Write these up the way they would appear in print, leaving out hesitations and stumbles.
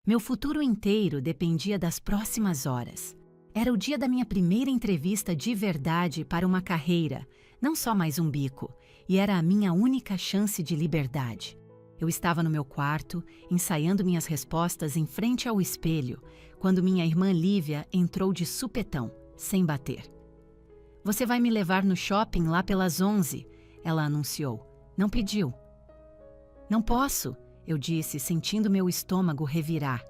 Meu futuro inteiro dependia das próximas horas. Era o dia da minha primeira entrevista de verdade para uma carreira, não só mais um bico, e era a minha única chance de liberdade. Eu estava no meu quarto, ensaiando minhas respostas em frente ao espelho, quando minha irmã Lívia entrou de supetão, sem bater. "Você vai me levar no shopping lá pelas 11, ela anunciou. Não pediu. "Não posso", eu disse, sentindo meu estômago revirar.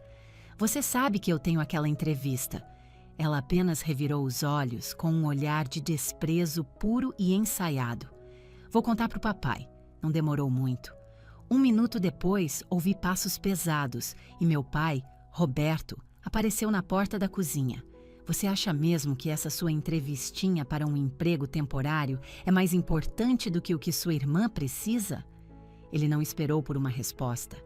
"Você sabe que eu tenho aquela entrevista." Ela apenas revirou os olhos com um olhar de desprezo puro e ensaiado. "Vou contar para o papai." Não demorou muito. 1 minuto depois, ouvi passos pesados e meu pai, Roberto, apareceu na porta da cozinha. "Você acha mesmo que essa sua entrevistinha para um emprego temporário é mais importante do que o que sua irmã precisa?" Ele não esperou por uma resposta.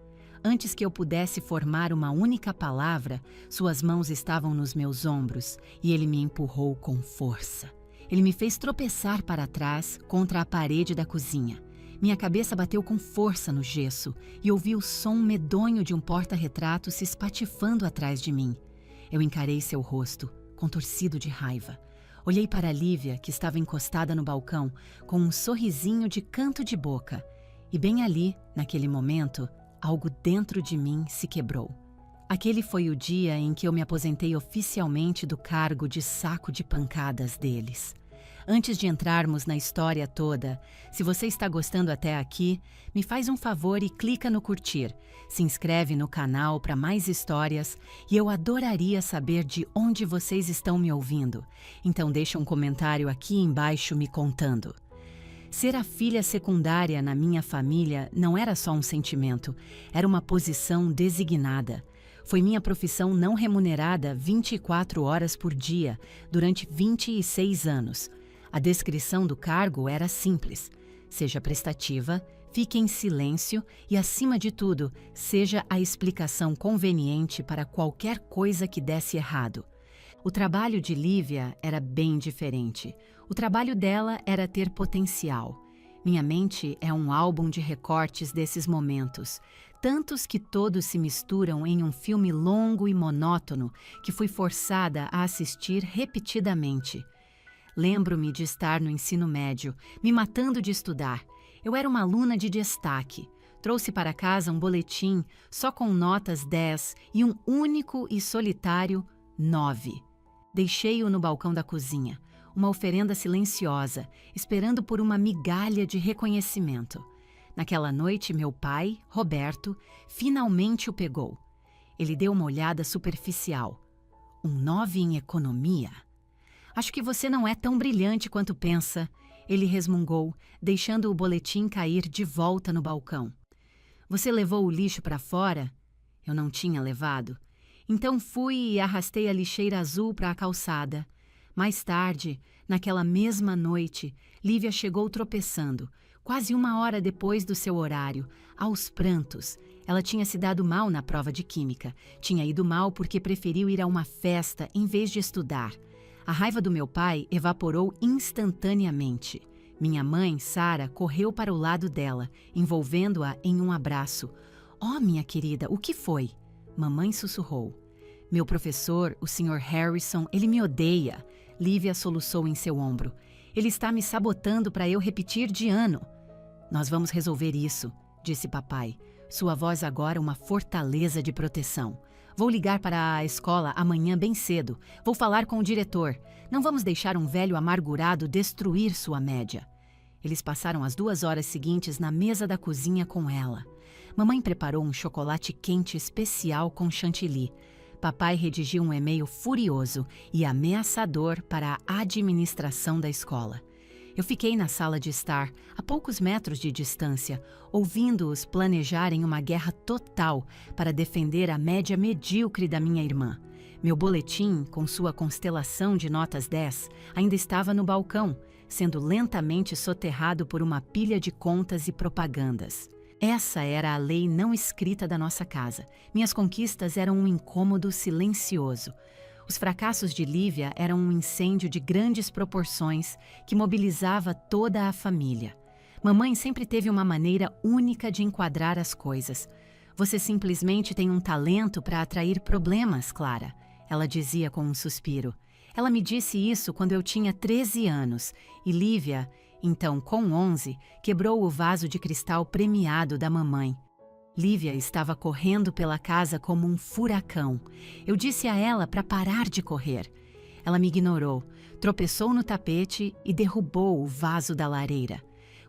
Antes que eu pudesse formar uma única palavra, suas mãos estavam nos meus ombros e ele me empurrou com força. Ele me fez tropeçar para trás contra a parede da cozinha. Minha cabeça bateu com força no gesso e ouvi o som medonho de um porta-retrato se espatifando atrás de mim. Eu encarei seu rosto, contorcido de raiva. Olhei para Lívia, que estava encostada no balcão, com um sorrisinho de canto de boca. E bem ali, naquele momento, algo dentro de mim se quebrou. Aquele foi o dia em que eu me aposentei oficialmente do cargo de saco de pancadas deles. Antes de entrarmos na história toda, se você está gostando até aqui, me faz um favor e clica no curtir. Se inscreve no canal para mais histórias e eu adoraria saber de onde vocês estão me ouvindo. Então deixa um comentário aqui embaixo me contando. Ser a filha secundária na minha família não era só um sentimento, era uma posição designada. Foi minha profissão não remunerada 24 horas por dia, durante 26 anos. A descrição do cargo era simples. Seja prestativa, fique em silêncio e, acima de tudo, seja a explicação conveniente para qualquer coisa que desse errado. O trabalho de Lívia era bem diferente. O trabalho dela era ter potencial. Minha mente é um álbum de recortes desses momentos, tantos que todos se misturam em um filme longo e monótono que fui forçada a assistir repetidamente. Lembro-me de estar no ensino médio, me matando de estudar. Eu era uma aluna de destaque. Trouxe para casa um boletim só com notas 10 e um único e solitário 9. Deixei-o no balcão da cozinha, uma oferenda silenciosa, esperando por uma migalha de reconhecimento. Naquela noite, meu pai, Roberto, finalmente o pegou. Ele deu uma olhada superficial. Um 9 em economia? "Acho que você não é tão brilhante quanto pensa", ele resmungou, deixando o boletim cair de volta no balcão. "Você levou o lixo para fora?" Eu não tinha levado. Então fui e arrastei a lixeira azul para a calçada. Mais tarde, naquela mesma noite, Lívia chegou tropeçando, quase 1 hora depois do seu horário, aos prantos. Ela tinha se dado mal na prova de química. Tinha ido mal porque preferiu ir a uma festa em vez de estudar. A raiva do meu pai evaporou instantaneamente. Minha mãe, Sara, correu para o lado dela, envolvendo-a em um abraço. "Oh, minha querida, o que foi?" Mamãe sussurrou. "Meu professor, o Sr. Harrison, ele me odeia." Lívia soluçou em seu ombro. "Ele está me sabotando para eu repetir de ano." "Nós vamos resolver isso", disse papai. Sua voz agora uma fortaleza de proteção. "Vou ligar para a escola amanhã bem cedo. Vou falar com o diretor. Não vamos deixar um velho amargurado destruir sua média." Eles passaram as 2 horas seguintes na mesa da cozinha com ela. Mamãe preparou um chocolate quente especial com chantilly. Papai redigiu um e-mail furioso e ameaçador para a administração da escola. Eu fiquei na sala de estar, a poucos metros de distância, ouvindo-os planejarem uma guerra total para defender a média medíocre da minha irmã. Meu boletim, com sua constelação de notas 10, ainda estava no balcão, sendo lentamente soterrado por uma pilha de contas e propagandas. Essa era a lei não escrita da nossa casa. Minhas conquistas eram um incômodo silencioso. Os fracassos de Lívia eram um incêndio de grandes proporções que mobilizava toda a família. Mamãe sempre teve uma maneira única de enquadrar as coisas. Você simplesmente tem um talento para atrair problemas, Clara, ela dizia com um suspiro. Ela me disse isso quando eu tinha 13 anos e Lívia, então com 11, quebrou o vaso de cristal premiado da mamãe. Lívia estava correndo pela casa como um furacão. Eu disse a ela para parar de correr. Ela me ignorou, tropeçou no tapete e derrubou o vaso da lareira.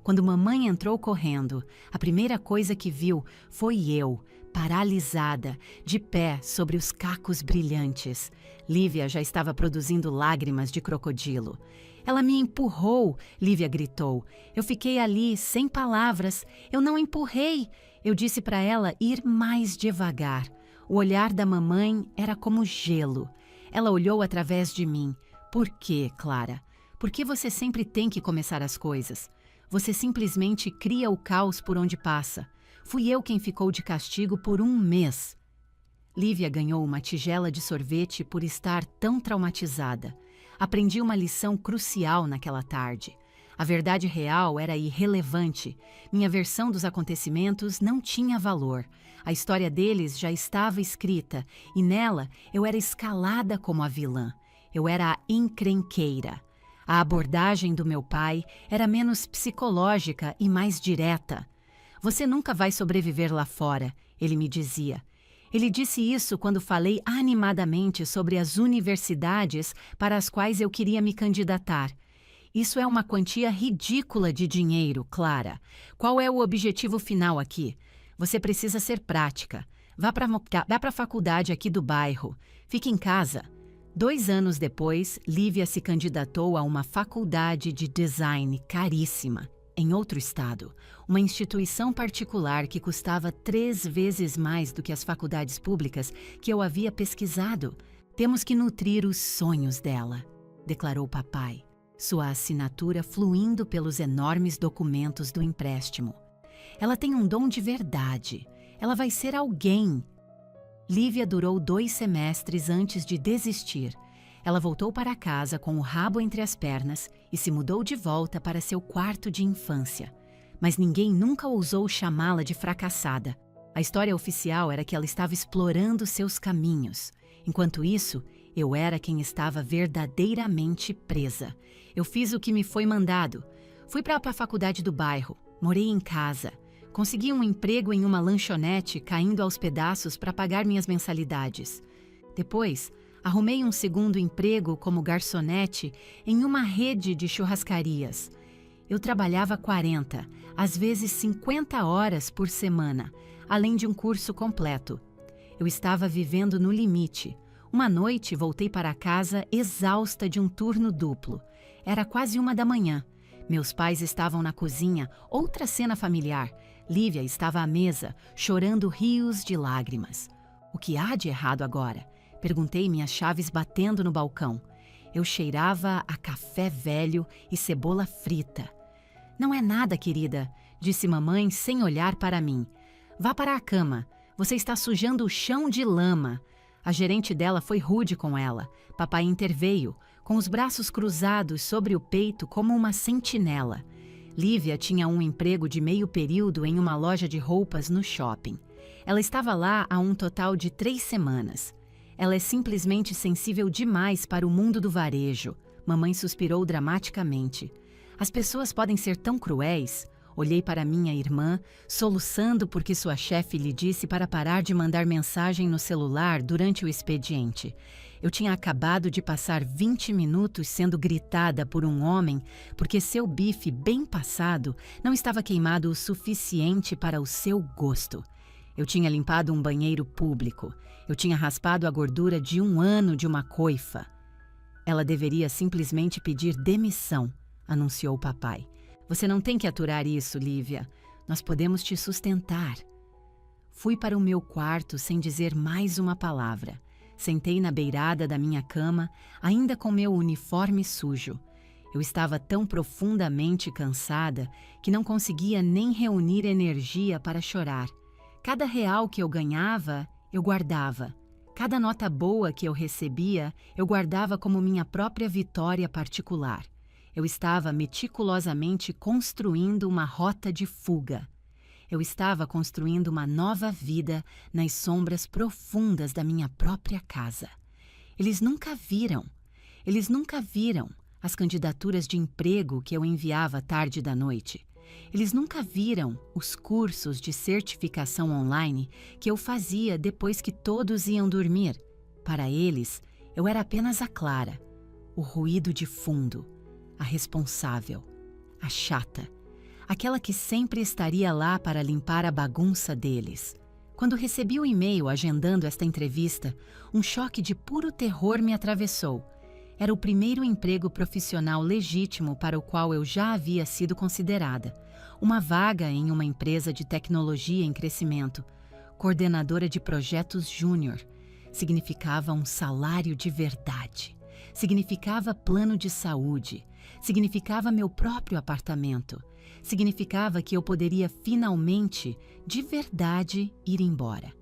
Quando mamãe entrou correndo, a primeira coisa que viu foi eu, paralisada, de pé sobre os cacos brilhantes. Lívia já estava produzindo lágrimas de crocodilo. Ela me empurrou, Lívia gritou. Eu fiquei ali, sem palavras. Eu não empurrei. Eu disse para ela ir mais devagar. O olhar da mamãe era como gelo. Ela olhou através de mim. Por quê, Clara? Por que você sempre tem que começar as coisas? Você simplesmente cria o caos por onde passa. Fui eu quem ficou de castigo por 1 mês. Lívia ganhou uma tigela de sorvete por estar tão traumatizada. Aprendi uma lição crucial naquela tarde. A verdade real era irrelevante. Minha versão dos acontecimentos não tinha valor. A história deles já estava escrita e nela eu era escalada como a vilã. Eu era a encrenqueira. A abordagem do meu pai era menos psicológica e mais direta. Você nunca vai sobreviver lá fora, ele me dizia. Ele disse isso quando falei animadamente sobre as universidades para as quais eu queria me candidatar. Isso é uma quantia ridícula de dinheiro, Clara. Qual é o objetivo final aqui? Você precisa ser prática. Vá para a faculdade aqui do bairro. Fique em casa. 2 anos depois, Lívia se candidatou a uma faculdade de design caríssima, em outro estado, uma instituição particular que custava 3 vezes mais do que as faculdades públicas que eu havia pesquisado. Temos que nutrir os sonhos dela, declarou papai, sua assinatura fluindo pelos enormes documentos do empréstimo. Ela tem um dom de verdade. Ela vai ser alguém. Lívia durou 2 semestres antes de desistir. Ela voltou para casa com o rabo entre as pernas e se mudou de volta para seu quarto de infância. Mas ninguém nunca ousou chamá-la de fracassada. A história oficial era que ela estava explorando seus caminhos. Enquanto isso, eu era quem estava verdadeiramente presa. Eu fiz o que me foi mandado. Fui para a faculdade do bairro, morei em casa. Consegui um emprego em uma lanchonete caindo aos pedaços para pagar minhas mensalidades. Depois, arrumei um segundo emprego como garçonete em uma rede de churrascarias. Eu trabalhava 40, às vezes 50 horas por semana, além de um curso completo. Eu estava vivendo no limite. Uma noite voltei para casa exausta de um turno duplo. Era quase 1 da manhã. Meus pais estavam na cozinha, outra cena familiar. Lívia estava à mesa, chorando rios de lágrimas. O que há de errado agora? Perguntei, minhas chaves batendo no balcão. Eu cheirava a café velho e cebola frita. Não é nada, querida, disse mamãe sem olhar para mim. Vá para a cama. Você está sujando o chão de lama. A gerente dela foi rude com ela. Papai interveio, com os braços cruzados sobre o peito como uma sentinela. Lívia tinha um emprego de meio período em uma loja de roupas no shopping. Ela estava lá há um total de 3 semanas. Ela é simplesmente sensível demais para o mundo do varejo. Mamãe suspirou dramaticamente. As pessoas podem ser tão cruéis. Olhei para minha irmã, soluçando porque sua chefe lhe disse para parar de mandar mensagem no celular durante o expediente. Eu tinha acabado de passar 20 minutos sendo gritada por um homem porque seu bife bem passado não estava queimado o suficiente para o seu gosto. Eu tinha limpado um banheiro público. Eu tinha raspado a gordura de 1 ano de uma coifa. Ela deveria simplesmente pedir demissão, anunciou o papai. Você não tem que aturar isso, Lívia. Nós podemos te sustentar. Fui para o meu quarto sem dizer mais uma palavra. Sentei na beirada da minha cama, ainda com meu uniforme sujo. Eu estava tão profundamente cansada que não conseguia nem reunir energia para chorar. Cada real que eu ganhava, eu guardava. Cada nota boa que eu recebia, eu guardava como minha própria vitória particular. Eu estava meticulosamente construindo uma rota de fuga. Eu estava construindo uma nova vida nas sombras profundas da minha própria casa. Eles nunca viram as candidaturas de emprego que eu enviava tarde da noite. Eles nunca viram os cursos de certificação online que eu fazia depois que todos iam dormir. Para eles, eu era apenas a Clara, o ruído de fundo, a responsável, a chata, aquela que sempre estaria lá para limpar a bagunça deles. Quando recebi o e-mail agendando esta entrevista, um choque de puro terror me atravessou. Era o primeiro emprego profissional legítimo para o qual eu já havia sido considerada. Uma vaga em uma empresa de tecnologia em crescimento, coordenadora de projetos júnior. Significava um salário de verdade. Significava plano de saúde. Significava meu próprio apartamento. Significava que eu poderia finalmente, de verdade, ir embora.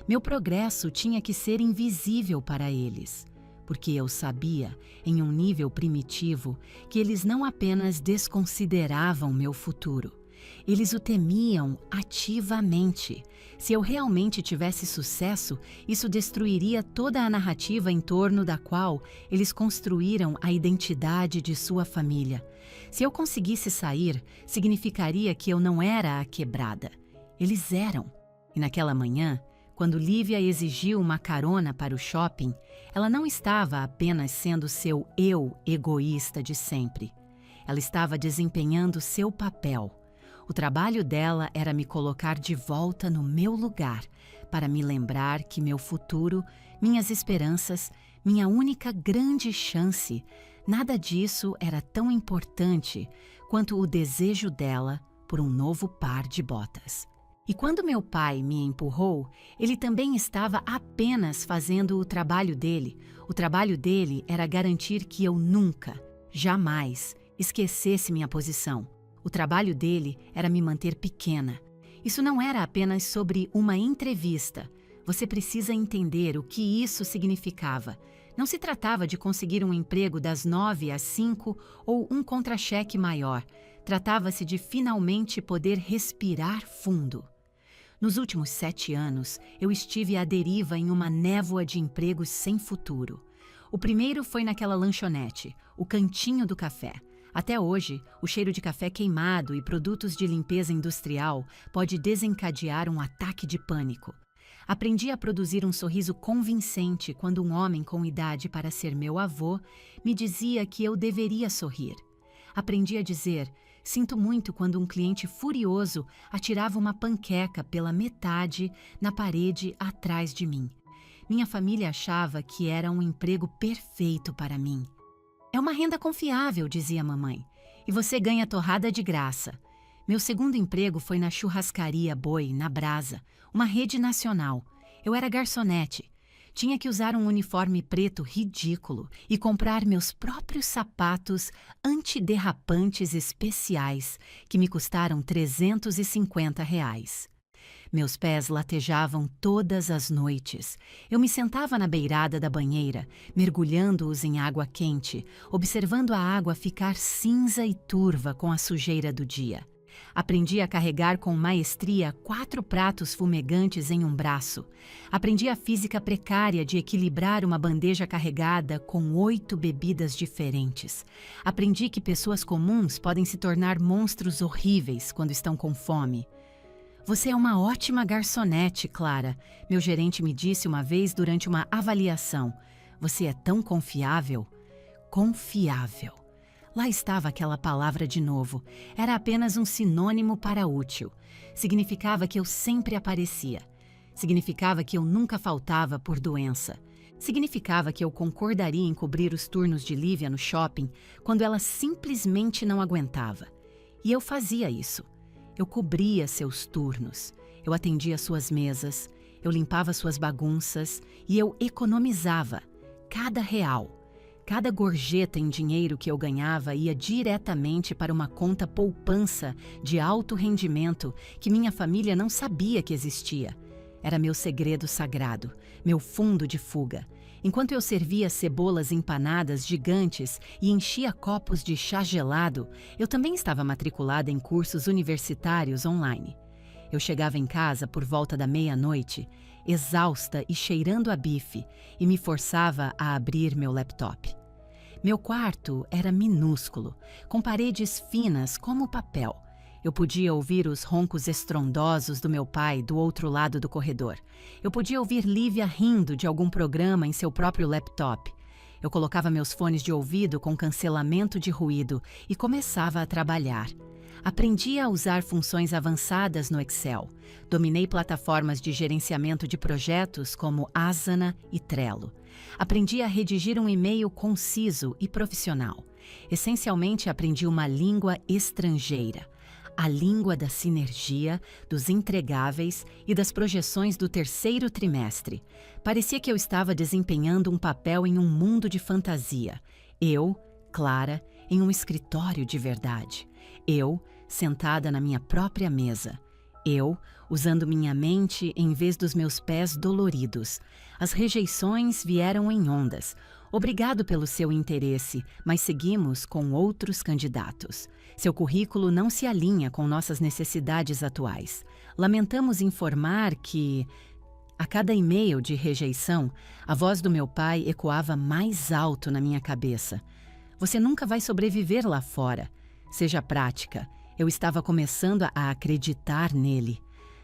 Meu progresso tinha que ser invisível para eles, porque eu sabia, em um nível primitivo, que eles não apenas desconsideravam meu futuro. Eles o temiam ativamente. Se eu realmente tivesse sucesso, isso destruiria toda a narrativa em torno da qual eles construíram a identidade de sua família. Se eu conseguisse sair, significaria que eu não era a quebrada. Eles eram. E naquela manhã, quando Lívia exigiu uma carona para o shopping, ela não estava apenas sendo seu eu egoísta de sempre. Ela estava desempenhando seu papel. O trabalho dela era me colocar de volta no meu lugar, para me lembrar que meu futuro, minhas esperanças, minha única grande chance, nada disso era tão importante quanto o desejo dela por um novo par de botas. E quando meu pai me empurrou, ele também estava apenas fazendo o trabalho dele. O trabalho dele era garantir que eu nunca, jamais, esquecesse minha posição. O trabalho dele era me manter pequena. Isso não era apenas sobre uma entrevista. Você precisa entender o que isso significava. Não se tratava de conseguir um emprego das 9 às 5 ou um contra-cheque maior. Tratava-se de finalmente poder respirar fundo. Nos últimos 7 anos, eu estive à deriva em uma névoa de empregos sem futuro. O primeiro foi naquela lanchonete, o Cantinho do Café. Até hoje, o cheiro de café queimado e produtos de limpeza industrial pode desencadear um ataque de pânico. Aprendi a produzir um sorriso convincente quando um homem com idade para ser meu avô me dizia que eu deveria sorrir. Aprendi a dizer, sinto muito quando um cliente furioso atirava uma panqueca pela metade na parede atrás de mim. Minha família achava que era um emprego perfeito para mim. É uma renda confiável, dizia a mamãe, e você ganha torrada de graça. Meu segundo emprego foi na churrascaria Boi, na Brasa, uma rede nacional. Eu era garçonete. Tinha que usar um uniforme preto ridículo e comprar meus próprios sapatos antiderrapantes especiais, que me custaram R$ 350. Meus pés latejavam todas as noites. Eu me sentava na beirada da banheira, mergulhando-os em água quente, observando a água ficar cinza e turva com a sujeira do dia. Aprendi a carregar com maestria 4 pratos fumegantes em um braço. Aprendi a física precária de equilibrar uma bandeja carregada com 8 bebidas diferentes. Aprendi que pessoas comuns podem se tornar monstros horríveis quando estão com fome. Você é uma ótima garçonete, Clara, meu gerente me disse uma vez durante uma avaliação. Você é tão confiável. Confiável. Lá estava aquela palavra de novo. Era apenas um sinônimo para útil. Significava que eu sempre aparecia. Significava que eu nunca faltava por doença. Significava que eu concordaria em cobrir os turnos de Lívia no shopping quando ela simplesmente não aguentava. E eu fazia isso. Eu cobria seus turnos, eu atendia suas mesas, eu limpava suas bagunças e eu economizava. Cada real, cada gorjeta em dinheiro que eu ganhava ia diretamente para uma conta poupança de alto rendimento que minha família não sabia que existia. Era meu segredo sagrado, meu fundo de fuga. Enquanto eu servia cebolas empanadas gigantes e enchia copos de chá gelado, eu também estava matriculada em cursos universitários online. Eu chegava em casa por volta da meia-noite, exausta e cheirando a bife, e me forçava a abrir meu laptop. Meu quarto era minúsculo, com paredes finas como papel. Eu podia ouvir os roncos estrondosos do meu pai do outro lado do corredor. Eu podia ouvir Lívia rindo de algum programa em seu próprio laptop. Eu colocava meus fones de ouvido com cancelamento de ruído e começava a trabalhar. Aprendi a usar funções avançadas no Excel. Dominei plataformas de gerenciamento de projetos como Asana e Trello. Aprendi a redigir um e-mail conciso e profissional. Essencialmente, aprendi uma língua estrangeira. A língua da sinergia, dos entregáveis e das projeções do terceiro trimestre. Parecia que eu estava desempenhando um papel em um mundo de fantasia. Eu, Clara, em um escritório de verdade. Eu, sentada na minha própria mesa. Eu, usando minha mente em vez dos meus pés doloridos. As rejeições vieram em ondas. Obrigado pelo seu interesse, mas seguimos com outros candidatos. Seu currículo não se alinha com nossas necessidades atuais. Lamentamos informar que, a cada e-mail de rejeição, a voz do meu pai ecoava mais alto na minha cabeça. Você nunca vai sobreviver lá fora. Seja prática. Eu estava começando a acreditar nele.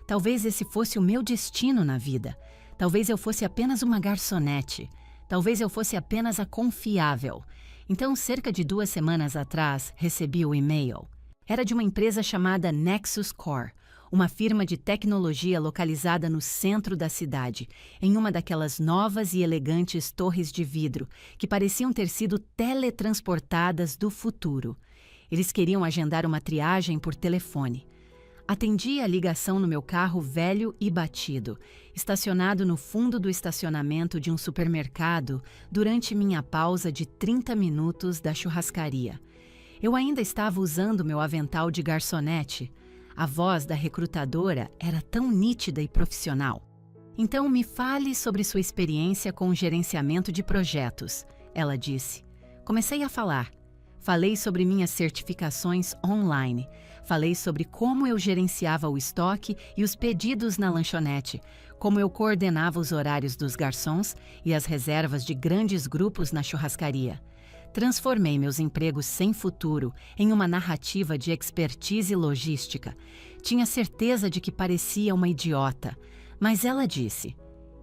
Talvez esse fosse o meu destino na vida. Talvez eu fosse apenas uma garçonete. Talvez eu fosse apenas a confiável. Então, cerca de 2 semanas atrás, recebi o e-mail. Era de uma empresa chamada Nexus Core, uma firma de tecnologia localizada no centro da cidade, em uma daquelas novas e elegantes torres de vidro que pareciam ter sido teletransportadas do futuro. Eles queriam agendar uma triagem por telefone. Atendi a ligação no meu carro velho e batido, estacionado no fundo do estacionamento de um supermercado durante minha pausa de 30 minutos da churrascaria. Eu ainda estava usando meu avental de garçonete. A voz da recrutadora era tão nítida e profissional. Então me fale sobre sua experiência com o gerenciamento de projetos, ela disse. Comecei a falar. Falei sobre minhas certificações online. Falei sobre como eu gerenciava o estoque e os pedidos na lanchonete, como eu coordenava os horários dos garçons e as reservas de grandes grupos na churrascaria. Transformei meus empregos sem futuro em uma narrativa de expertise logística. Tinha certeza de que parecia uma idiota, mas ela disse: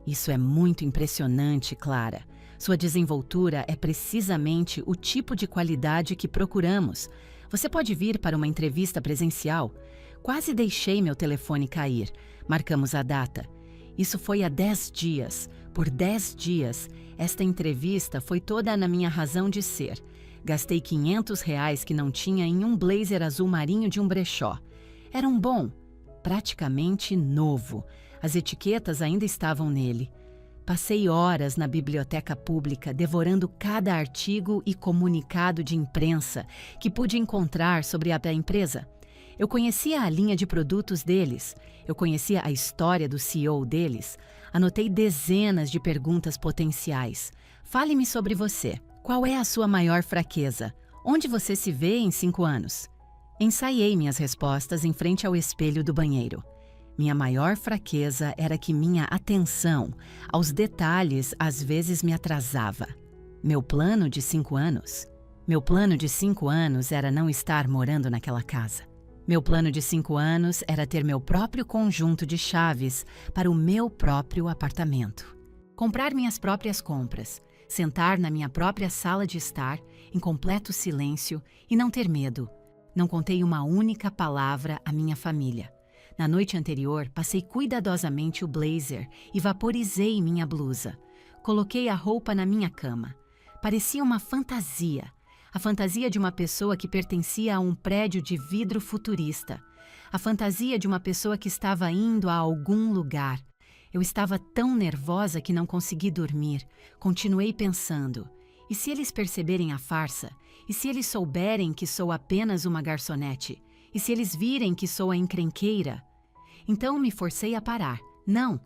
"Isso é muito impressionante, Clara. Sua desenvoltura é precisamente o tipo de qualidade que procuramos. Você pode vir para uma entrevista presencial?" Quase deixei meu telefone cair. Marcamos a data. Isso foi há 10 dias. Por 10 dias, esta entrevista foi toda na minha razão de ser. Gastei R$ 500 que não tinha em um blazer azul marinho de um brechó. Era um bom, praticamente novo. As etiquetas ainda estavam nele. Passei horas na biblioteca pública devorando cada artigo e comunicado de imprensa que pude encontrar sobre a empresa. Eu conhecia a linha de produtos deles, eu conhecia a história do CEO deles, anotei dezenas de perguntas potenciais. Fale-me sobre você. Qual é a sua maior fraqueza? Onde você se vê em 5 anos? Ensaiei minhas respostas em frente ao espelho do banheiro. Minha maior fraqueza era que minha atenção aos detalhes às vezes me atrasava. Meu plano de 5 anos? Meu plano de 5 anos era não estar morando naquela casa. Meu plano de 5 anos era ter meu próprio conjunto de chaves para o meu próprio apartamento. Comprar minhas próprias compras, sentar na minha própria sala de estar, em completo silêncio e não ter medo. Não contei uma única palavra à minha família. Na noite anterior, passei cuidadosamente o blazer e vaporizei minha blusa. Coloquei a roupa na minha cama. Parecia uma fantasia. A fantasia de uma pessoa que pertencia a um prédio de vidro futurista. A fantasia de uma pessoa que estava indo a algum lugar. Eu estava tão nervosa que não consegui dormir. Continuei pensando. E se eles perceberem a farsa? E se eles souberem que sou apenas uma garçonete? E se eles virem que sou a encrenqueira? Então me forcei a parar. Não,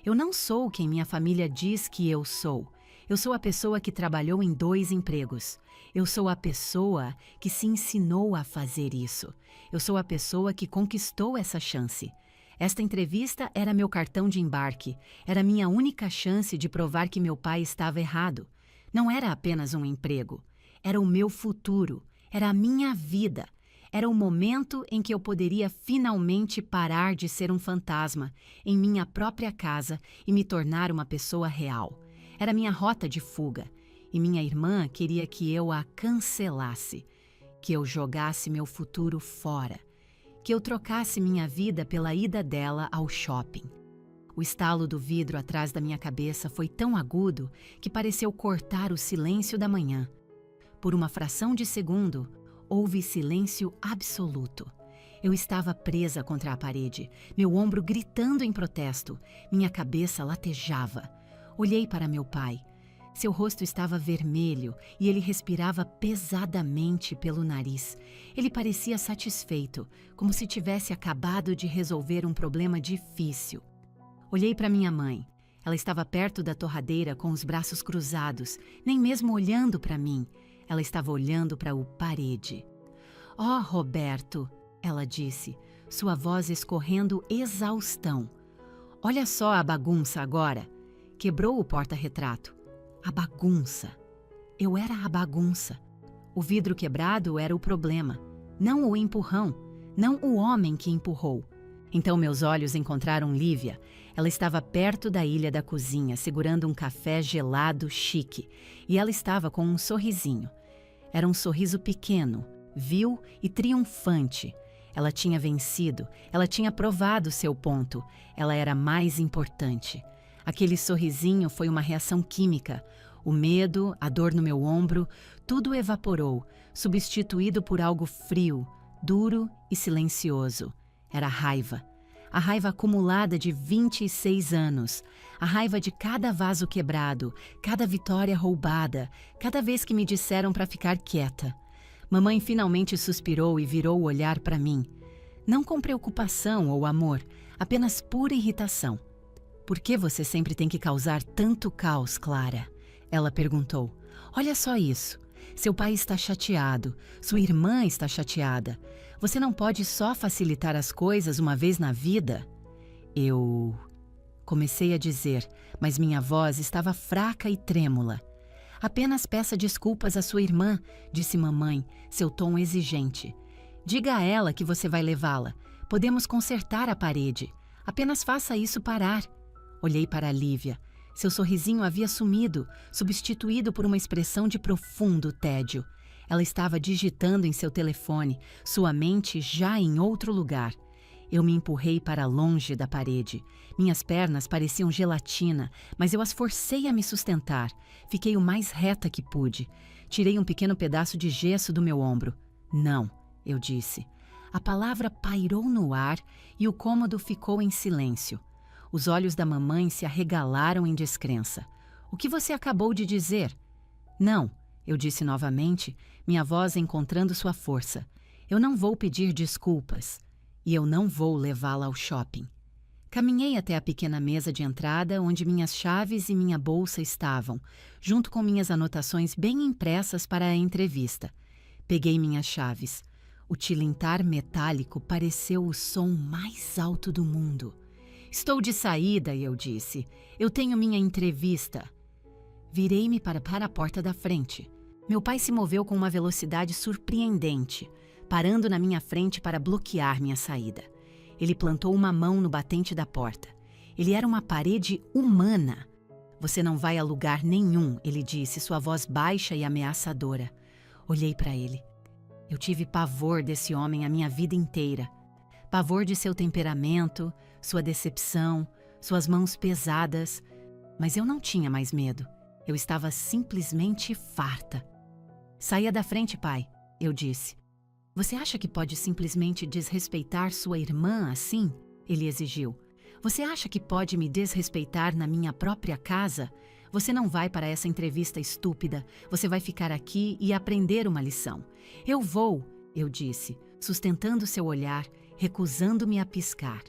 eu não sou quem minha família diz que eu sou. Eu sou a pessoa que trabalhou em 2 empregos. Eu sou a pessoa que se ensinou a fazer isso. Eu sou a pessoa que conquistou essa chance. Esta entrevista era meu cartão de embarque, era minha única chance de provar que meu pai estava errado. Não era apenas um emprego, era o meu futuro, era a minha vida. Era o momento em que eu poderia finalmente parar de ser um fantasma em minha própria casa e me tornar uma pessoa real. Era minha rota de fuga, e minha irmã queria que eu a cancelasse, que eu jogasse meu futuro fora, que eu trocasse minha vida pela ida dela ao shopping. O estalo do vidro atrás da minha cabeça foi tão agudo que pareceu cortar o silêncio da manhã. Por uma fração de segundo, houve silêncio absoluto. Eu estava presa contra a parede, meu ombro gritando em protesto, minha cabeça latejava. Olhei para meu pai. Seu rosto estava vermelho e ele respirava pesadamente pelo nariz. Ele parecia satisfeito, como se tivesse acabado de resolver um problema difícil. Olhei para minha mãe. Ela estava perto da torradeira com os braços cruzados, nem mesmo olhando para mim. Ela estava olhando para a parede. "Oh, Roberto", ela disse, sua voz escorrendo exaustão. "Olha só a bagunça agora." Quebrou o porta-retrato. A bagunça. Eu era a bagunça. O vidro quebrado era o problema, não o empurrão, não o homem que empurrou. Então meus olhos encontraram Lívia. Ela estava perto da ilha da cozinha, segurando um café gelado chique, e ela estava com um sorrisinho. Era um sorriso pequeno, vil e triunfante. Ela tinha vencido, ela tinha provado seu ponto, ela era mais importante. Aquele sorrisinho foi uma reação química. O medo, a dor no meu ombro, tudo evaporou, substituído por algo frio, duro e silencioso. Era raiva. A raiva acumulada de 26 anos. A raiva de cada vaso quebrado, cada vitória roubada, cada vez que me disseram para ficar quieta. Mamãe finalmente suspirou e virou o olhar para mim. Não com preocupação ou amor, apenas pura irritação. "Por que você sempre tem que causar tanto caos, Clara?" Ela perguntou. "Olha só isso. Seu pai está chateado, sua irmã está chateada. Você não pode só facilitar as coisas uma vez na vida?" Eu comecei a dizer, mas minha voz estava fraca e trêmula. "Apenas peça desculpas à sua irmã", disse mamãe, seu tom exigente. "Diga a ela que você vai levá-la. Podemos consertar a parede. Apenas faça isso parar." Olhei para a Lívia. Seu sorrisinho havia sumido, substituído por uma expressão de profundo tédio. Ela estava digitando em seu telefone, sua mente já em outro lugar. Eu me empurrei para longe da parede. Minhas pernas pareciam gelatina, mas eu as forcei a me sustentar. Fiquei o mais reta que pude. Tirei um pequeno pedaço de gesso do meu ombro. "Não", eu disse. A palavra pairou no ar e o cômodo ficou em silêncio. Os olhos da mamãe se arregalaram em descrença. "O que você acabou de dizer?" "Não", eu disse novamente, minha voz encontrando sua força. "Eu não vou pedir desculpas. E eu não vou levá-la ao shopping." Caminhei até a pequena mesa de entrada onde minhas chaves e minha bolsa estavam, junto com minhas anotações bem impressas para a entrevista. Peguei minhas chaves. O tilintar metálico pareceu o som mais alto do mundo. "Estou de saída", eu disse. "Eu tenho minha entrevista." Virei-me para a porta da frente. Meu pai se moveu com uma velocidade surpreendente, parando na minha frente para bloquear minha saída. Ele plantou uma mão no batente da porta. Ele era uma parede humana. "Você não vai a lugar nenhum", ele disse, sua voz baixa e ameaçadora. Olhei para ele. Eu tive pavor desse homem a minha vida inteira. Pavor de seu temperamento, sua decepção, suas mãos pesadas. Mas eu não tinha mais medo. Eu estava simplesmente farta. "Saia da frente, pai", eu disse. "Você acha que pode simplesmente desrespeitar sua irmã assim?" ele exigiu. "Você acha que pode me desrespeitar na minha própria casa? Você não vai para essa entrevista estúpida. Você vai ficar aqui e aprender uma lição." "Eu vou", eu disse, sustentando seu olhar, recusando-me a piscar.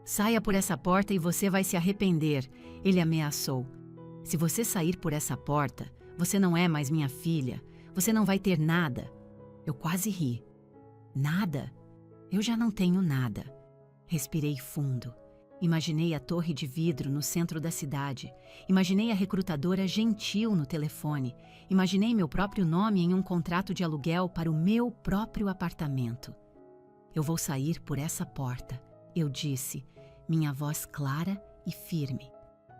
"Saia por essa porta e você vai se arrepender", ele ameaçou. "Se você sair por essa porta, você não é mais minha filha. Você não vai ter nada." Eu quase ri. "Nada? Eu já não tenho nada." Respirei fundo. Imaginei a torre de vidro no centro da cidade. Imaginei a recrutadora gentil no telefone. Imaginei meu próprio nome em um contrato de aluguel para o meu próprio apartamento. Eu vou sair por essa porta, eu disse, minha voz clara e firme.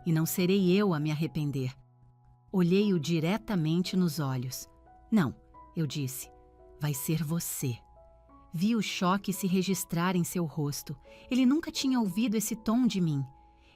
E não serei eu a me arrepender. Olhei-o diretamente nos olhos. Não, eu disse, vai ser você. Vi o choque se registrar em seu rosto. Ele nunca tinha ouvido esse tom de mim.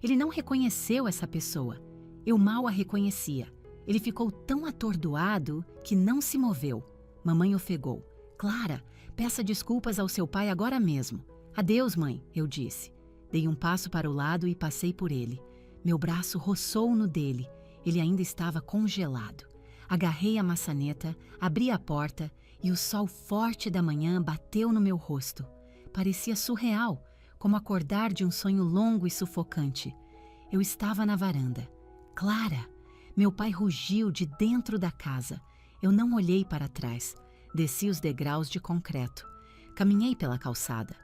Ele não reconheceu essa pessoa. Eu mal a reconhecia. Ele ficou tão atordoado que não se moveu. Mamãe ofegou. Clara, peça desculpas ao seu pai agora mesmo. Adeus, mãe, eu disse. Dei um passo para o lado e passei por ele. Meu braço roçou no dele. Ele ainda estava congelado. Agarrei a maçaneta, abri a porta e o sol forte da manhã bateu no meu rosto. Parecia surreal, como acordar de um sonho longo e sufocante. Eu estava na varanda. Clara! Meu pai rugiu de dentro da casa. Eu não olhei para trás. Desci os degraus de concreto. Caminhei pela calçada.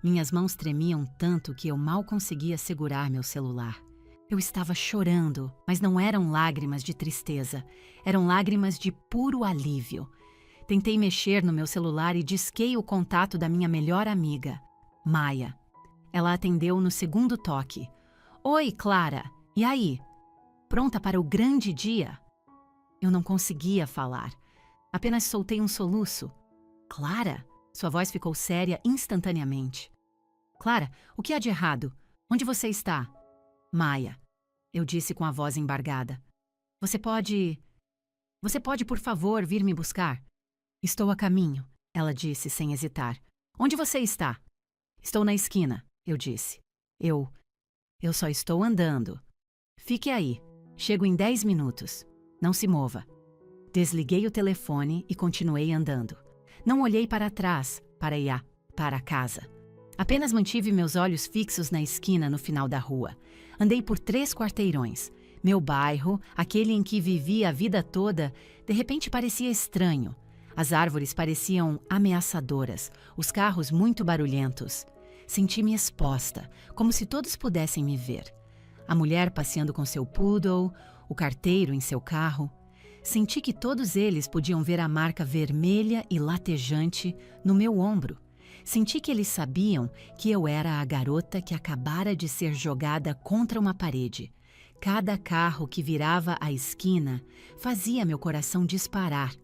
Minhas mãos tremiam tanto que eu mal conseguia segurar meu celular. Eu estava chorando, mas não eram lágrimas de tristeza. Eram lágrimas de puro alívio. Tentei mexer no meu celular e disquei o contato da minha melhor amiga, Maia. Ela atendeu no segundo toque. Oi, Clara. E aí? Pronta para o grande dia? Eu não conseguia falar. Apenas soltei um soluço. Clara? Sua voz ficou séria instantaneamente. Clara, o que há de errado? Onde você está? Maia. Eu disse com a voz embargada. Você pode, por favor, vir me buscar? Estou a caminho, ela disse sem hesitar. Onde você está? Estou na esquina, eu disse. Eu só estou andando. Fique aí. Chego em 10 minutos. Não se mova. Desliguei o telefone e continuei andando. Não olhei para trás, para casa. Apenas mantive meus olhos fixos na esquina no final da rua. Andei por 3 quarteirões. Meu bairro, aquele em que vivi a vida toda, de repente parecia estranho. As árvores pareciam ameaçadoras, os carros muito barulhentos. Senti-me exposta, como se todos pudessem me ver. A mulher passeando com seu poodle, o carteiro em seu carro. Senti que todos eles podiam ver a marca vermelha e latejante no meu ombro. Senti que eles sabiam que eu era a garota que acabara de ser jogada contra uma parede. Cada carro que virava à esquina fazia meu coração disparar.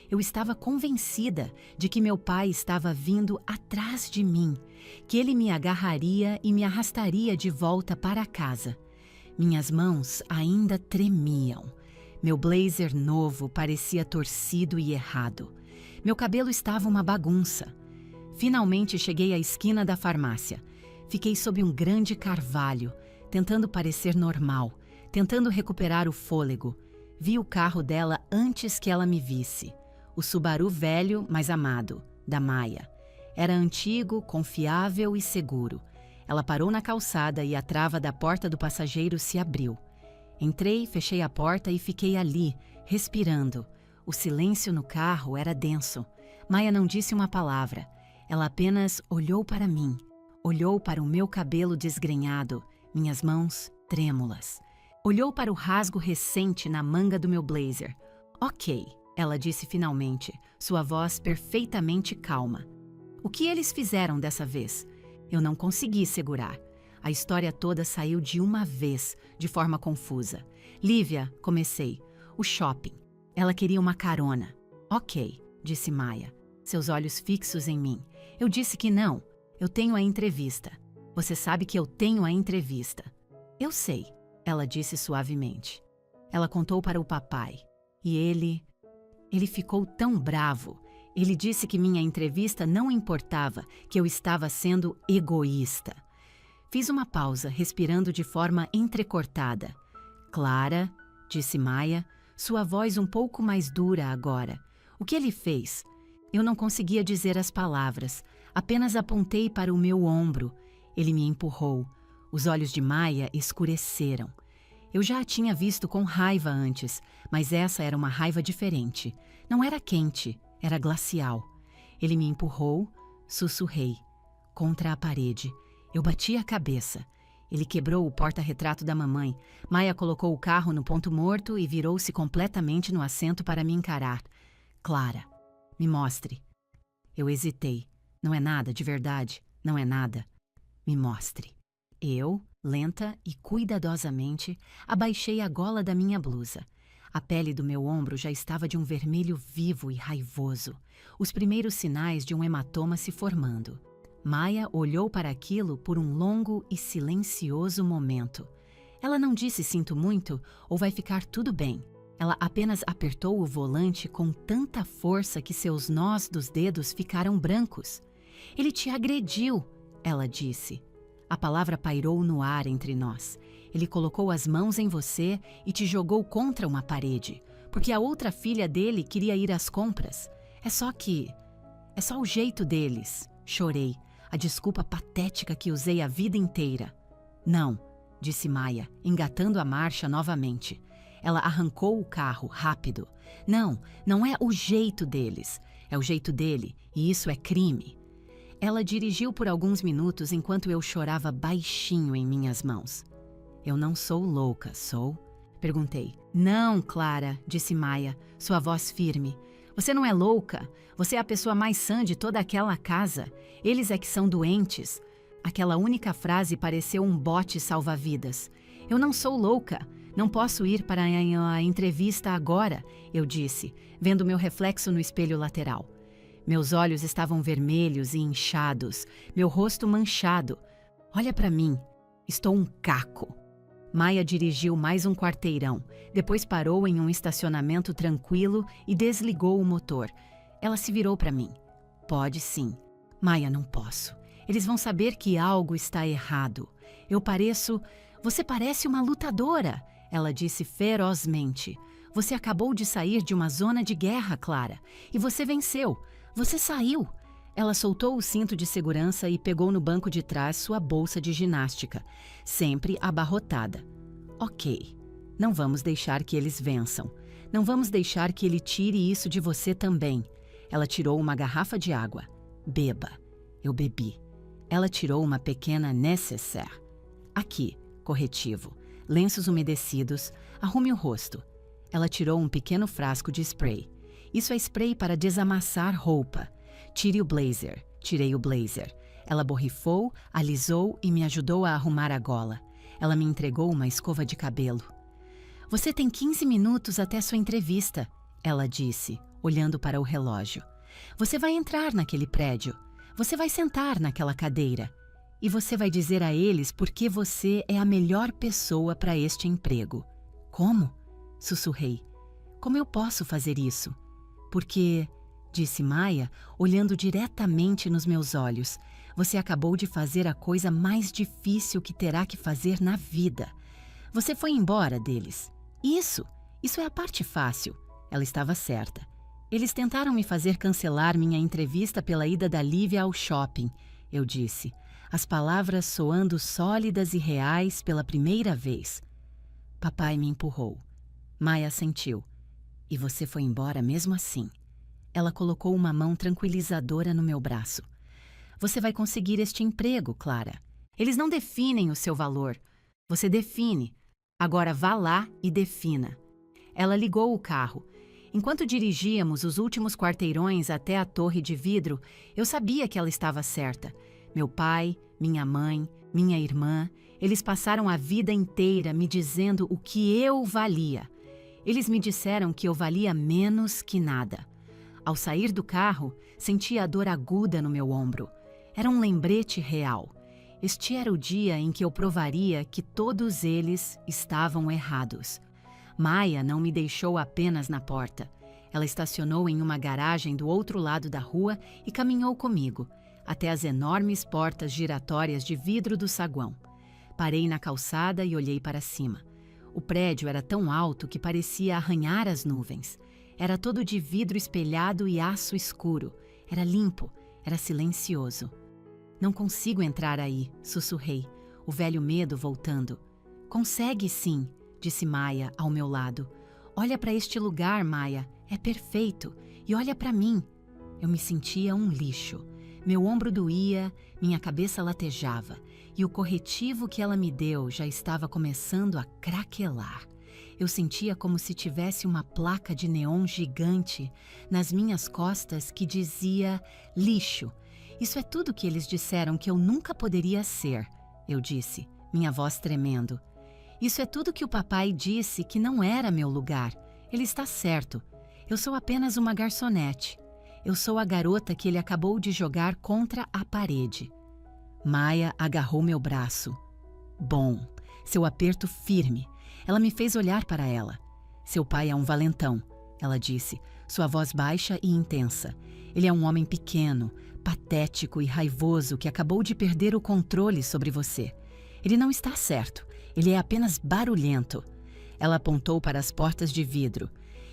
Eu estava convencida de que meu pai estava vindo atrás de mim, que ele me agarraria e me arrastaria de volta para casa. Minhas mãos ainda tremiam. Meu blazer novo parecia torcido e errado. Meu cabelo estava uma bagunça. Finalmente cheguei à esquina da farmácia. Fiquei sob um grande carvalho, tentando parecer normal, tentando recuperar o fôlego. Vi o carro dela antes que ela me visse. O Subaru velho, mas amado, da Maia. Era antigo, confiável e seguro. Ela parou na calçada e a trava da porta do passageiro se abriu. Entrei, fechei a porta e fiquei ali, respirando. O silêncio no carro era denso. Maia não disse uma palavra. Ela apenas olhou para mim. Olhou para o meu cabelo desgrenhado, minhas mãos trêmulas. Olhou para o rasgo recente na manga do meu blazer. Ok, ela disse finalmente, sua voz perfeitamente calma. O que eles fizeram dessa vez? Eu não consegui segurar. A história toda saiu de uma vez, de forma confusa. Lívia, comecei. O shopping. Ela queria uma carona. Ok, disse Maia, seus olhos fixos em mim. Eu disse que não. Eu tenho a entrevista. Você sabe que eu tenho a entrevista. Eu sei, ela disse suavemente. Ela contou para o papai. E ele ficou tão bravo. Ele disse que minha entrevista não importava, que eu estava sendo egoísta. Fiz uma pausa, respirando de forma entrecortada. Clara, disse Maia, sua voz um pouco mais dura agora. O que ele fez? Eu não conseguia dizer as palavras. Apenas apontei para o meu ombro. Ele me empurrou. Os olhos de Maia escureceram. Eu já a tinha visto com raiva antes, mas essa era uma raiva diferente. Não era quente, era glacial. Ele me empurrou, sussurrei. Contra a parede. Eu bati a cabeça. Ele quebrou o porta-retrato da mamãe. Maia colocou o carro no ponto morto e virou-se completamente no assento para me encarar. Clara, me mostre. Eu hesitei. Não é nada, de verdade. Não é nada. Me mostre. Eu, lenta e cuidadosamente, abaixei a gola da minha blusa. A pele do meu ombro já estava de um vermelho vivo e raivoso, os primeiros sinais de um hematoma se formando. Maia olhou para aquilo por um longo e silencioso momento. Ela não disse sinto muito ou vai ficar tudo bem. Ela apenas apertou o volante com tanta força que seus nós dos dedos ficaram brancos. Ele te agrediu, ela disse. A palavra pairou no ar entre nós. Ele colocou as mãos em você e te jogou contra uma parede, porque a outra filha dele queria ir às compras. É só o jeito deles. Chorei, a desculpa patética que usei a vida inteira. Não, disse Maia, engatando a marcha novamente. Ela arrancou o carro, rápido. Não é o jeito deles. É o jeito dele, e isso é crime. Ela dirigiu por alguns minutos enquanto eu chorava baixinho em minhas mãos. Eu não sou louca, sou? Perguntei. Não, Clara, disse Maia, sua voz firme. Você não é louca. Você é a pessoa mais sã de toda aquela casa. Eles é que são doentes. Aquela única frase pareceu um bote salva-vidas. Eu não sou louca. Não posso ir para a entrevista agora, eu disse, vendo meu reflexo no espelho lateral. Meus olhos estavam vermelhos e inchados, meu rosto manchado. Olha para mim. Estou um caco. Maia dirigiu mais um quarteirão, depois parou em um estacionamento tranquilo e desligou o motor. Ela se virou para mim. Pode sim. Maia, não posso. Eles vão saber que algo está errado. Você parece uma lutadora, ela disse ferozmente. Você acabou de sair de uma zona de guerra, Clara, e você venceu. Você saiu. Ela soltou o cinto de segurança e pegou no banco de trás sua bolsa de ginástica, sempre abarrotada. Ok, não vamos deixar que eles vençam. Não vamos deixar que ele tire isso de você também. Ela tirou uma garrafa de água. Beba. Eu bebi. Ela tirou uma pequena nécessaire. Aqui, corretivo. Lenços umedecidos. Arrume o rosto. Ela tirou um pequeno frasco de spray. Isso é spray para desamassar roupa. Tire o blazer. Tirei o blazer. Ela borrifou, alisou e me ajudou a arrumar a gola. Ela me entregou uma escova de cabelo. Você tem 15 minutos até sua entrevista, ela disse, olhando para o relógio. Você vai entrar naquele prédio. Você vai sentar naquela cadeira. E você vai dizer a eles por que você é a melhor pessoa para este emprego. Como? Sussurrei. Como eu posso fazer isso? Porque, disse Maia, olhando diretamente nos meus olhos, você acabou de fazer a coisa mais difícil que terá que fazer na vida. Você foi embora deles. Isso é a parte fácil. Ela estava certa. Eles tentaram me fazer cancelar minha entrevista pela ida da Lívia ao shopping, eu disse, as palavras soando sólidas e reais pela primeira vez. Papai me empurrou. Maia assentiu. E você foi embora mesmo assim. Ela colocou uma mão tranquilizadora no meu braço. Você vai conseguir este emprego, Clara. Eles não definem o seu valor. Você define. Agora vá lá e defina. Ela ligou o carro. Enquanto dirigíamos os últimos quarteirões até a torre de vidro, eu sabia que ela estava certa. Meu pai, minha mãe, minha irmã, eles passaram a vida inteira me dizendo o que eu valia. Eles me disseram que eu valia menos que nada. Ao sair do carro, senti a dor aguda no meu ombro. Era um lembrete real. Este era o dia em que eu provaria que todos eles estavam errados. Maia não me deixou apenas na porta. Ela estacionou em uma garagem do outro lado da rua e caminhou comigo, até as enormes portas giratórias de vidro do saguão. Parei na calçada e olhei para cima. O prédio era tão alto que parecia arranhar as nuvens. Era todo de vidro espelhado e aço escuro. Era limpo, era silencioso. Não consigo entrar aí, sussurrei, o velho medo voltando. Consegue sim, disse Maia ao meu lado. Olha para este lugar, Maia, é perfeito. E olha para mim. Eu me sentia um lixo. Meu ombro doía, minha cabeça latejava. e o corretivo que ela me deu já estava começando a craquelar. Eu sentia como se tivesse uma placa de neon gigante nas minhas costas que dizia lixo. Isso é tudo que eles disseram que eu nunca poderia ser, eu disse, minha voz tremendo. Isso é tudo que o papai disse que não era meu lugar. Ele está certo. Eu sou apenas uma garçonete. Eu sou a garota que ele acabou de jogar contra a parede. Maya agarrou meu braço. Bom, seu aperto firme. Ela me fez olhar para ela. Seu pai é um valentão, ela disse, sua voz baixa e intensa. Ele é um homem pequeno, patético e raivoso que acabou de perder o controle sobre você. Ele não está certo. Ele é apenas barulhento. Ela apontou para as portas de vidro.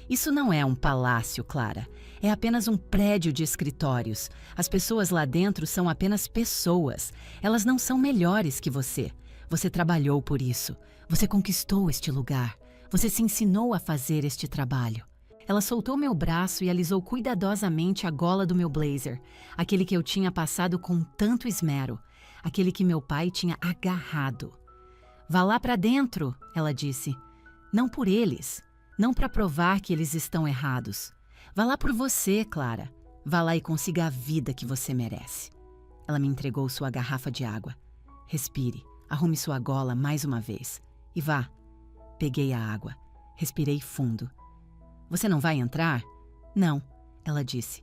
Isso não é um palácio, Clara. É apenas um prédio de escritórios. As pessoas lá dentro são apenas pessoas. Elas não são melhores que você. Você trabalhou por isso. Você conquistou este lugar. Você se ensinou a fazer este trabalho. Ela soltou meu braço e alisou cuidadosamente a gola do meu blazer, aquele que eu tinha passado com tanto esmero, aquele que meu pai tinha agarrado. Vá lá para dentro, ela disse. Não por eles. Não para provar que eles estão errados. Vá lá por você, Clara. Vá lá e consiga a vida que você merece. Ela me entregou sua garrafa de água. Respire, arrume sua gola mais uma vez. E vá. Peguei a água. Respirei fundo. Você não vai entrar? Não, ela disse.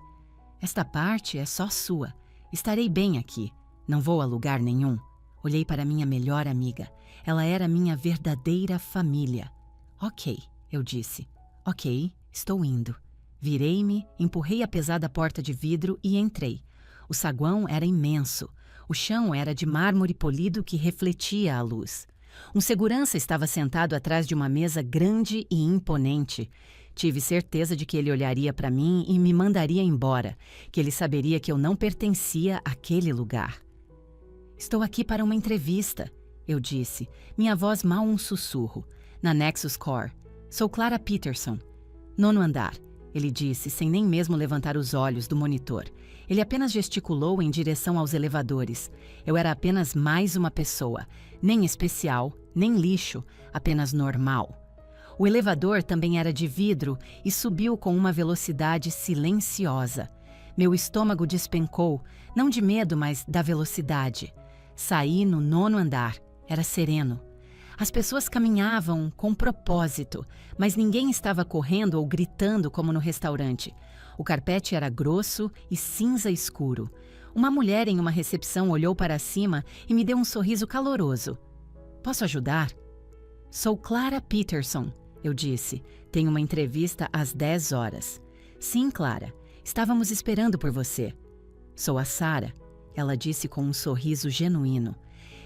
Esta parte é só sua. Estarei bem aqui. Não vou a lugar nenhum. Olhei para minha melhor amiga. Ela era minha verdadeira família. Ok, eu disse. Ok, estou indo. Virei-me, empurrei a pesada porta de vidro e entrei. O saguão era imenso. O chão era de mármore polido que refletia a luz. Um segurança estava sentado atrás de uma mesa grande e imponente. Tive certeza de que ele olharia para mim e me mandaria embora, que ele saberia que eu não pertencia àquele lugar. Estou aqui para uma entrevista, eu disse, minha voz mal um sussurro. Na Nexus Core. Sou Clara Peterson. 9º andar, ele disse, sem nem mesmo levantar os olhos do monitor. Ele apenas gesticulou em direção aos elevadores. Eu era apenas mais uma pessoa, nem especial, nem lixo, apenas normal. O elevador também era de vidro e subiu com uma velocidade silenciosa. Meu estômago despencou, não de medo, mas da velocidade. Saí no 9º andar. Era sereno. As pessoas caminhavam com propósito, mas ninguém estava correndo ou gritando como no restaurante. O carpete era grosso e cinza escuro. Uma mulher em uma recepção olhou para cima e me deu um sorriso caloroso. Posso ajudar? Sou Clara Peterson, eu disse. Tenho uma entrevista às 10 horas. Sim, Clara. Estávamos esperando por você. Sou a Sarah, ela disse com um sorriso genuíno.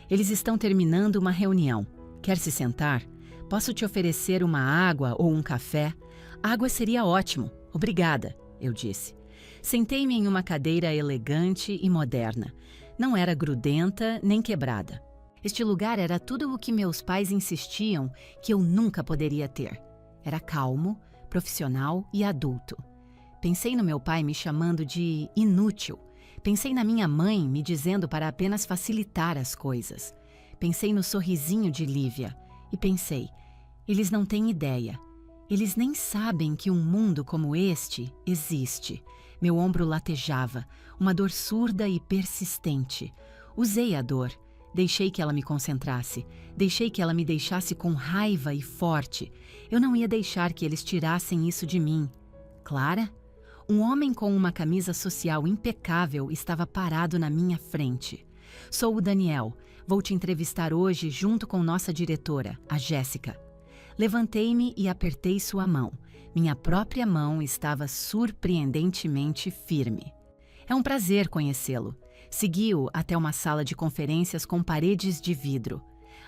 Eles estão terminando uma reunião. Quer se sentar? Posso te oferecer uma água ou um café? Água seria ótimo. Obrigada, eu disse. Sentei-me em uma cadeira elegante e moderna. Não era grudenta nem quebrada. Este lugar era tudo o que meus pais insistiam que eu nunca poderia ter. Era calmo, profissional e adulto. Pensei no meu pai me chamando de inútil. Pensei na minha mãe me dizendo para apenas facilitar as coisas. Pensei no sorrisinho de Lívia e pensei, eles não têm ideia. Eles nem sabem que um mundo como este existe. Meu ombro latejava, uma dor surda e persistente. Usei a dor. Deixei que ela me concentrasse. Deixei que ela me deixasse com raiva e forte. Eu não ia deixar que eles tirassem isso de mim. Clara? Um homem com uma camisa social impecável estava parado na minha frente. Sou o Daniel. Vou te entrevistar hoje junto com nossa diretora, a Jéssica. Levantei-me e apertei sua mão. Minha própria mão estava surpreendentemente firme. É um prazer conhecê-lo. Segui-o até uma sala de conferências com paredes de vidro.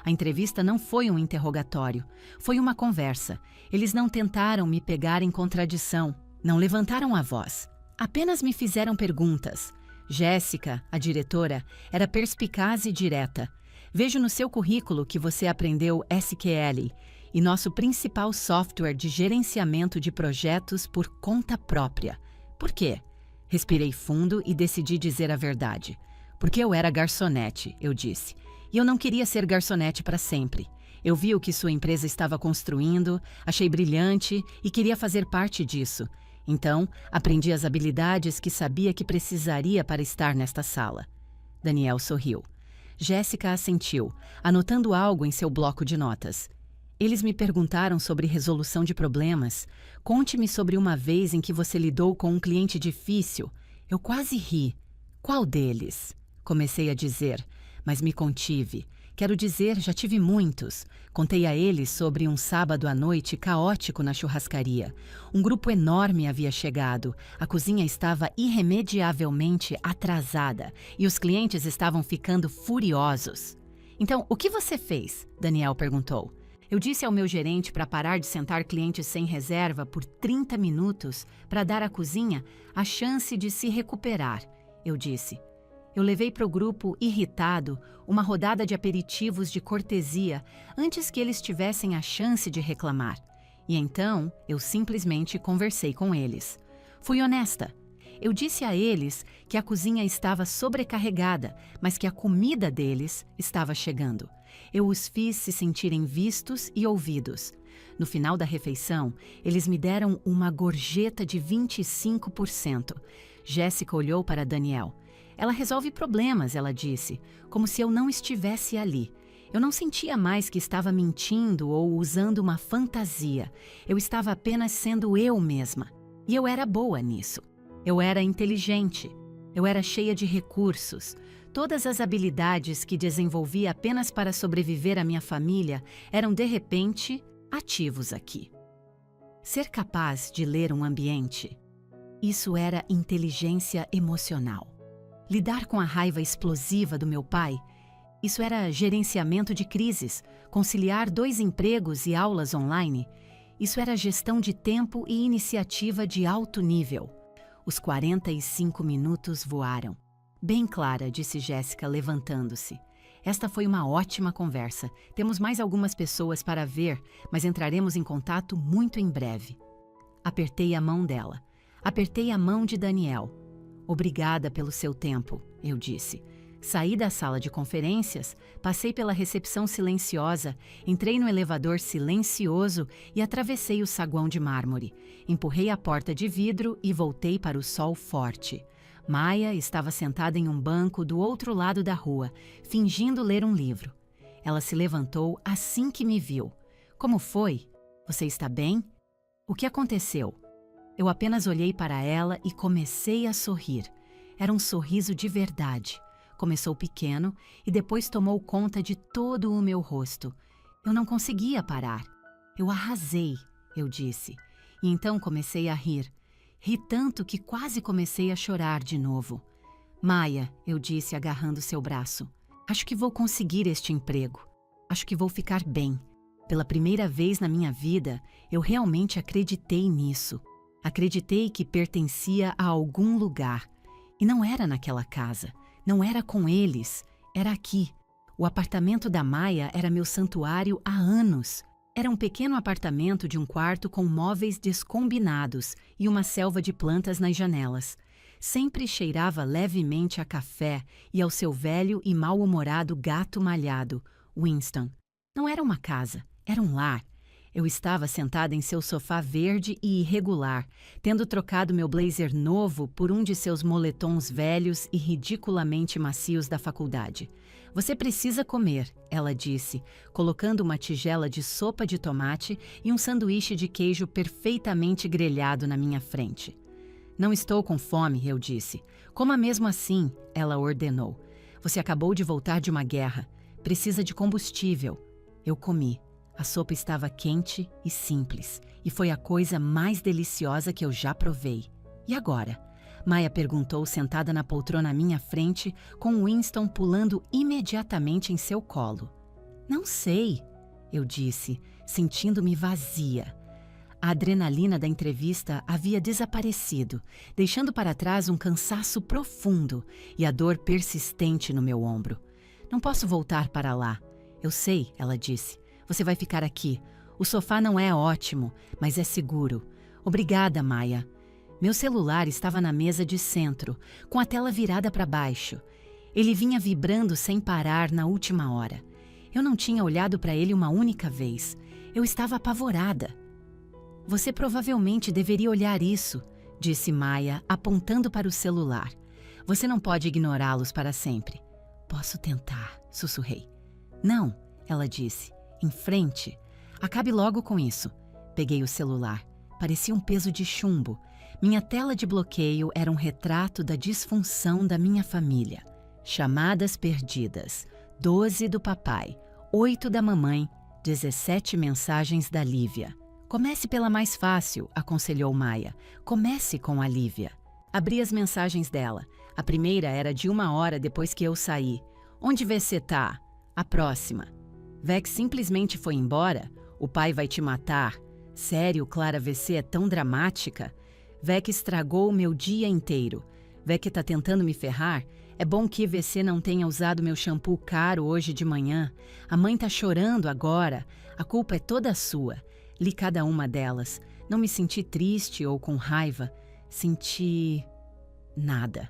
A entrevista não foi um interrogatório, foi uma conversa. Eles não tentaram me pegar em contradição, não levantaram a voz. Apenas me fizeram perguntas. Jéssica, a diretora, era perspicaz e direta. Vejo no seu currículo que você aprendeu SQL e nosso principal software de gerenciamento de projetos por conta própria. Por quê? Respirei fundo e decidi dizer a verdade. Porque eu era garçonete, eu disse. E eu não queria ser garçonete para sempre. Eu vi o que sua empresa estava construindo, achei brilhante e queria fazer parte disso. Então, aprendi as habilidades que sabia que precisaria para estar nesta sala. Daniel sorriu. Jéssica assentiu, anotando algo em seu bloco de notas. Eles me perguntaram sobre resolução de problemas. Conte-me sobre uma vez em que você lidou com um cliente difícil. Eu quase ri. Qual deles? Comecei a dizer, mas me contive. Quero dizer, já tive muitos. Contei a eles sobre um sábado à noite caótico na churrascaria. Um grupo enorme havia chegado. A cozinha estava irremediavelmente atrasada e os clientes estavam ficando furiosos. Então, o que você fez? Daniel perguntou. Eu disse ao meu gerente para parar de sentar clientes sem reserva por 30 minutos para dar à cozinha a chance de se recuperar, eu disse. Eu levei para o grupo, irritado, uma rodada de aperitivos de cortesia antes que eles tivessem a chance de reclamar. E então, eu simplesmente conversei com eles. Fui honesta. Eu disse a eles que a cozinha estava sobrecarregada, mas que a comida deles estava chegando. Eu os fiz se sentirem vistos e ouvidos. No final da refeição, eles me deram uma gorjeta de 25%. Jéssica olhou para Daniel. Ela resolve problemas, ela disse, como se eu não estivesse ali. Eu não sentia mais que estava mentindo ou usando uma fantasia. Eu estava apenas sendo eu mesma. E eu era boa nisso. Eu era inteligente. Eu era cheia de recursos. Todas as habilidades que desenvolvi apenas para sobreviver à minha família eram, de repente, ativos aqui. Ser capaz de ler um ambiente. Isso era inteligência emocional. Lidar com a raiva explosiva do meu pai, isso era gerenciamento de crises, conciliar 2 empregos e aulas online. Isso era gestão de tempo e iniciativa de alto nível. Os 45 minutos voaram. Bem clara, disse Jéssica, levantando-se. Esta foi uma ótima conversa. Temos mais algumas pessoas para ver, mas entraremos em contato muito em breve. Apertei a mão dela. Apertei a mão de Daniel. Obrigada pelo seu tempo, eu disse. Saí da sala de conferências, passei pela recepção silenciosa, entrei no elevador silencioso e atravessei o saguão de mármore. Empurrei a porta de vidro e voltei para o sol forte. Maia estava sentada em um banco do outro lado da rua, fingindo ler um livro. Ela se levantou assim que me viu. Como foi? Você está bem? O que aconteceu? Eu apenas olhei para ela e comecei a sorrir. Era um sorriso de verdade. Começou pequeno e depois tomou conta de todo o meu rosto. Eu não conseguia parar. Eu arrasei, eu disse. E então comecei a rir. Ri tanto que quase comecei a chorar de novo. Maia, eu disse agarrando seu braço. Acho que vou conseguir este emprego. Acho que vou ficar bem. Pela primeira vez na minha vida, eu realmente acreditei nisso. Acreditei que pertencia a algum lugar. E não era naquela casa. Não era com eles. Era aqui. O apartamento da Maia era meu santuário há anos. Era um pequeno apartamento de um quarto com móveis descombinados e uma selva de plantas nas janelas. Sempre cheirava levemente a café e ao seu velho e mal-humorado gato malhado, Winston. Não era uma casa, era um lar. Eu estava sentada em seu sofá verde e irregular, tendo trocado meu blazer novo por um de seus moletons velhos e ridiculamente macios da faculdade. Você precisa comer, ela disse, colocando uma tigela de sopa de tomate e um sanduíche de queijo perfeitamente grelhado na minha frente. Não estou com fome, eu disse. Coma mesmo assim, ela ordenou. Você acabou de voltar de uma guerra. Precisa de combustível. Eu comi. A sopa estava quente e simples, e foi a coisa mais deliciosa que eu já provei. E agora? Maia perguntou sentada na poltrona à minha frente, com Winston pulando imediatamente em seu colo. Não sei, eu disse, sentindo-me vazia. A adrenalina da entrevista havia desaparecido, deixando para trás um cansaço profundo e a dor persistente no meu ombro. Não posso voltar para lá. Eu sei, ela disse. Você vai ficar aqui. O sofá não é ótimo, mas é seguro. Obrigada, Maia. Meu celular estava na mesa de centro, com a tela virada para baixo. Ele vinha vibrando sem parar na última hora. Eu não tinha olhado para ele uma única vez. Eu estava apavorada. Você provavelmente deveria olhar isso, disse Maya, apontando para o celular. Você não pode ignorá-los para sempre. Posso tentar, sussurrei. Não, ela disse. Em frente. Acabe logo com isso. Peguei o celular. Parecia um peso de chumbo. Minha tela de bloqueio era um retrato da disfunção da minha família. Chamadas perdidas. 12 do papai, 8 da mamãe, 17 mensagens da Lívia. Comece pela mais fácil, aconselhou Maya. Comece com a Lívia. Abri as mensagens dela. A primeira era de 1 hora depois que eu saí. Onde você tá? A próxima. Vec simplesmente foi embora? O pai vai te matar? Sério, Clara VC é tão dramática? Vec estragou o meu dia inteiro. Vec tá tentando me ferrar? É bom que VC não tenha usado meu shampoo caro hoje de manhã. A mãe tá chorando agora. A culpa é toda sua. Li cada uma delas. Não me senti triste ou com raiva. Senti... nada.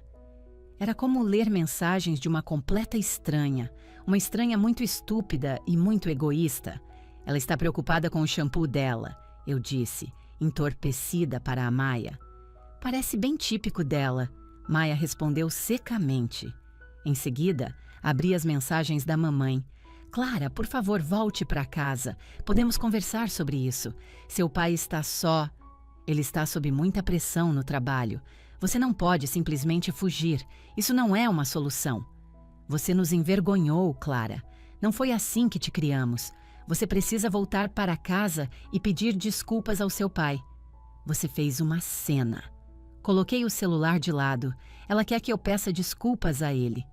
Era como ler mensagens de uma completa estranha. Uma estranha muito estúpida e muito egoísta. Ela está preocupada com o shampoo dela, eu disse, entorpecida para a Maya. Parece bem típico dela. Maya respondeu secamente. Em seguida, abri as mensagens da mamãe. Clara, por favor, volte para casa. Podemos conversar sobre isso. Seu pai está só. Ele está sob muita pressão no trabalho. Você não pode simplesmente fugir. Isso não é uma solução. Você nos envergonhou, Clara. Não foi assim que te criamos. Você precisa voltar para casa e pedir desculpas ao seu pai. Você fez uma cena. Coloquei o celular de lado. Ela quer que eu peça desculpas a ele.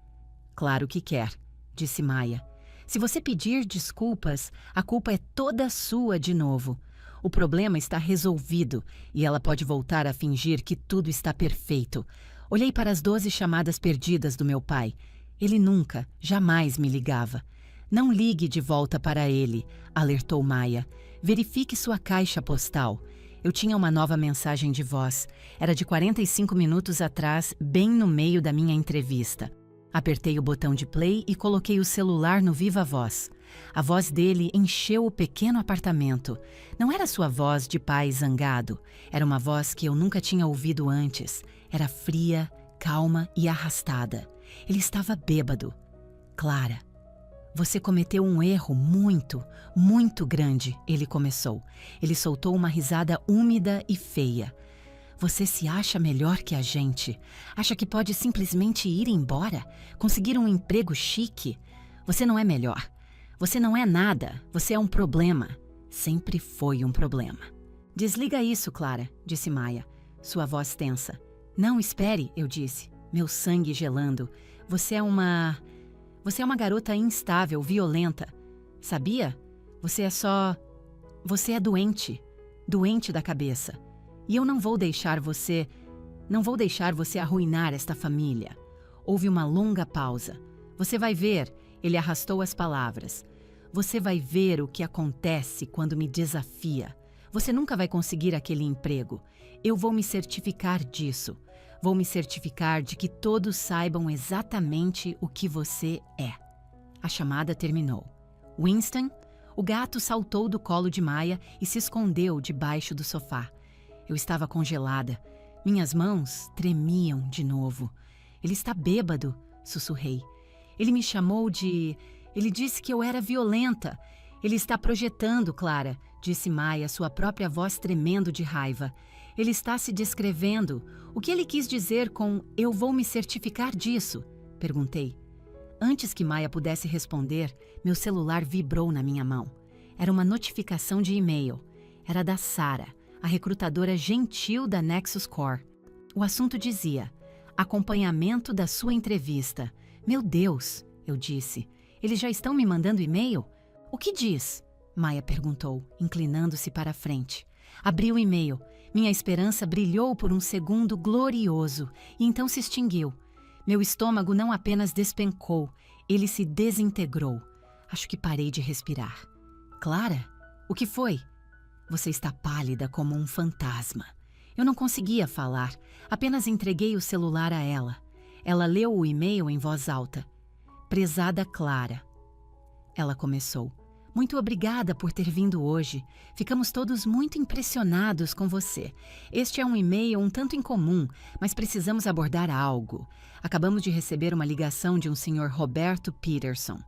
Claro que quer, disse Maya. Se você pedir desculpas, a culpa é toda sua de novo. O problema está resolvido e ela pode voltar a fingir que tudo está perfeito. Olhei para as 12 chamadas perdidas do meu pai. Ele nunca, jamais me ligava. Não ligue de volta para ele, alertou Maya. Verifique sua caixa postal. Eu tinha uma nova mensagem de voz. Era de 45 minutos atrás, bem no meio da minha entrevista. Apertei o botão de play e coloquei o celular no viva voz. A voz dele encheu o pequeno apartamento. Não era sua voz de pai zangado. Era uma voz que eu nunca tinha ouvido antes. Era fria, calma e arrastada. Ele estava bêbado. Clara, você cometeu um erro muito, muito grande, ele começou. Ele soltou uma risada úmida e feia. Você se acha melhor que a gente? Acha que pode simplesmente ir embora? Conseguir um emprego chique? Você não é melhor. Você não é nada. Você é um problema. Sempre foi um problema. Desliga isso, Clara, disse Maya, sua voz tensa. Não, espere, eu disse, meu sangue gelando. Você é uma garota instável, violenta. Sabia? Você é doente. Doente da cabeça. E eu não vou deixar você arruinar esta família. Houve uma longa pausa. Você vai ver, ele arrastou as palavras. Você vai ver o que acontece quando me desafia. Você nunca vai conseguir aquele emprego. Eu vou me certificar disso. Vou me certificar de que todos saibam exatamente o que você é. A chamada terminou. Winston, o gato, saltou do colo de Maya e se escondeu debaixo do sofá. Eu estava congelada. Minhas mãos tremiam de novo. Ele está bêbado, sussurrei. Ele me chamou de... Ele disse que eu era violenta. Ele está projetando, Clara, disse Maya, sua própria voz tremendo de raiva. Ele está se descrevendo. O que ele quis dizer com "eu vou me certificar disso"? Perguntei. Antes que Maya pudesse responder, meu celular vibrou na minha mão. Era uma notificação de e-mail. Era da Sarah, a recrutadora gentil da Nexus Core. O assunto dizia: acompanhamento da sua entrevista. Meu Deus, eu disse. Eles já estão me mandando e-mail? O que diz? Maya perguntou, inclinando-se para a frente. Abri o e-mail. Minha esperança brilhou por um segundo glorioso e então se extinguiu. Meu estômago não apenas despencou, ele se desintegrou. Acho que parei de respirar. Clara? O que foi? Você está pálida como um fantasma. Eu não conseguia falar, apenas entreguei o celular a ela. Ela leu o e-mail em voz alta. Prezada Clara. Ela começou. Muito obrigada por ter vindo hoje. Ficamos todos muito impressionados com você. Este é um e-mail um tanto incomum, mas precisamos abordar algo. Acabamos de receber uma ligação de um senhor Roberto Peterson.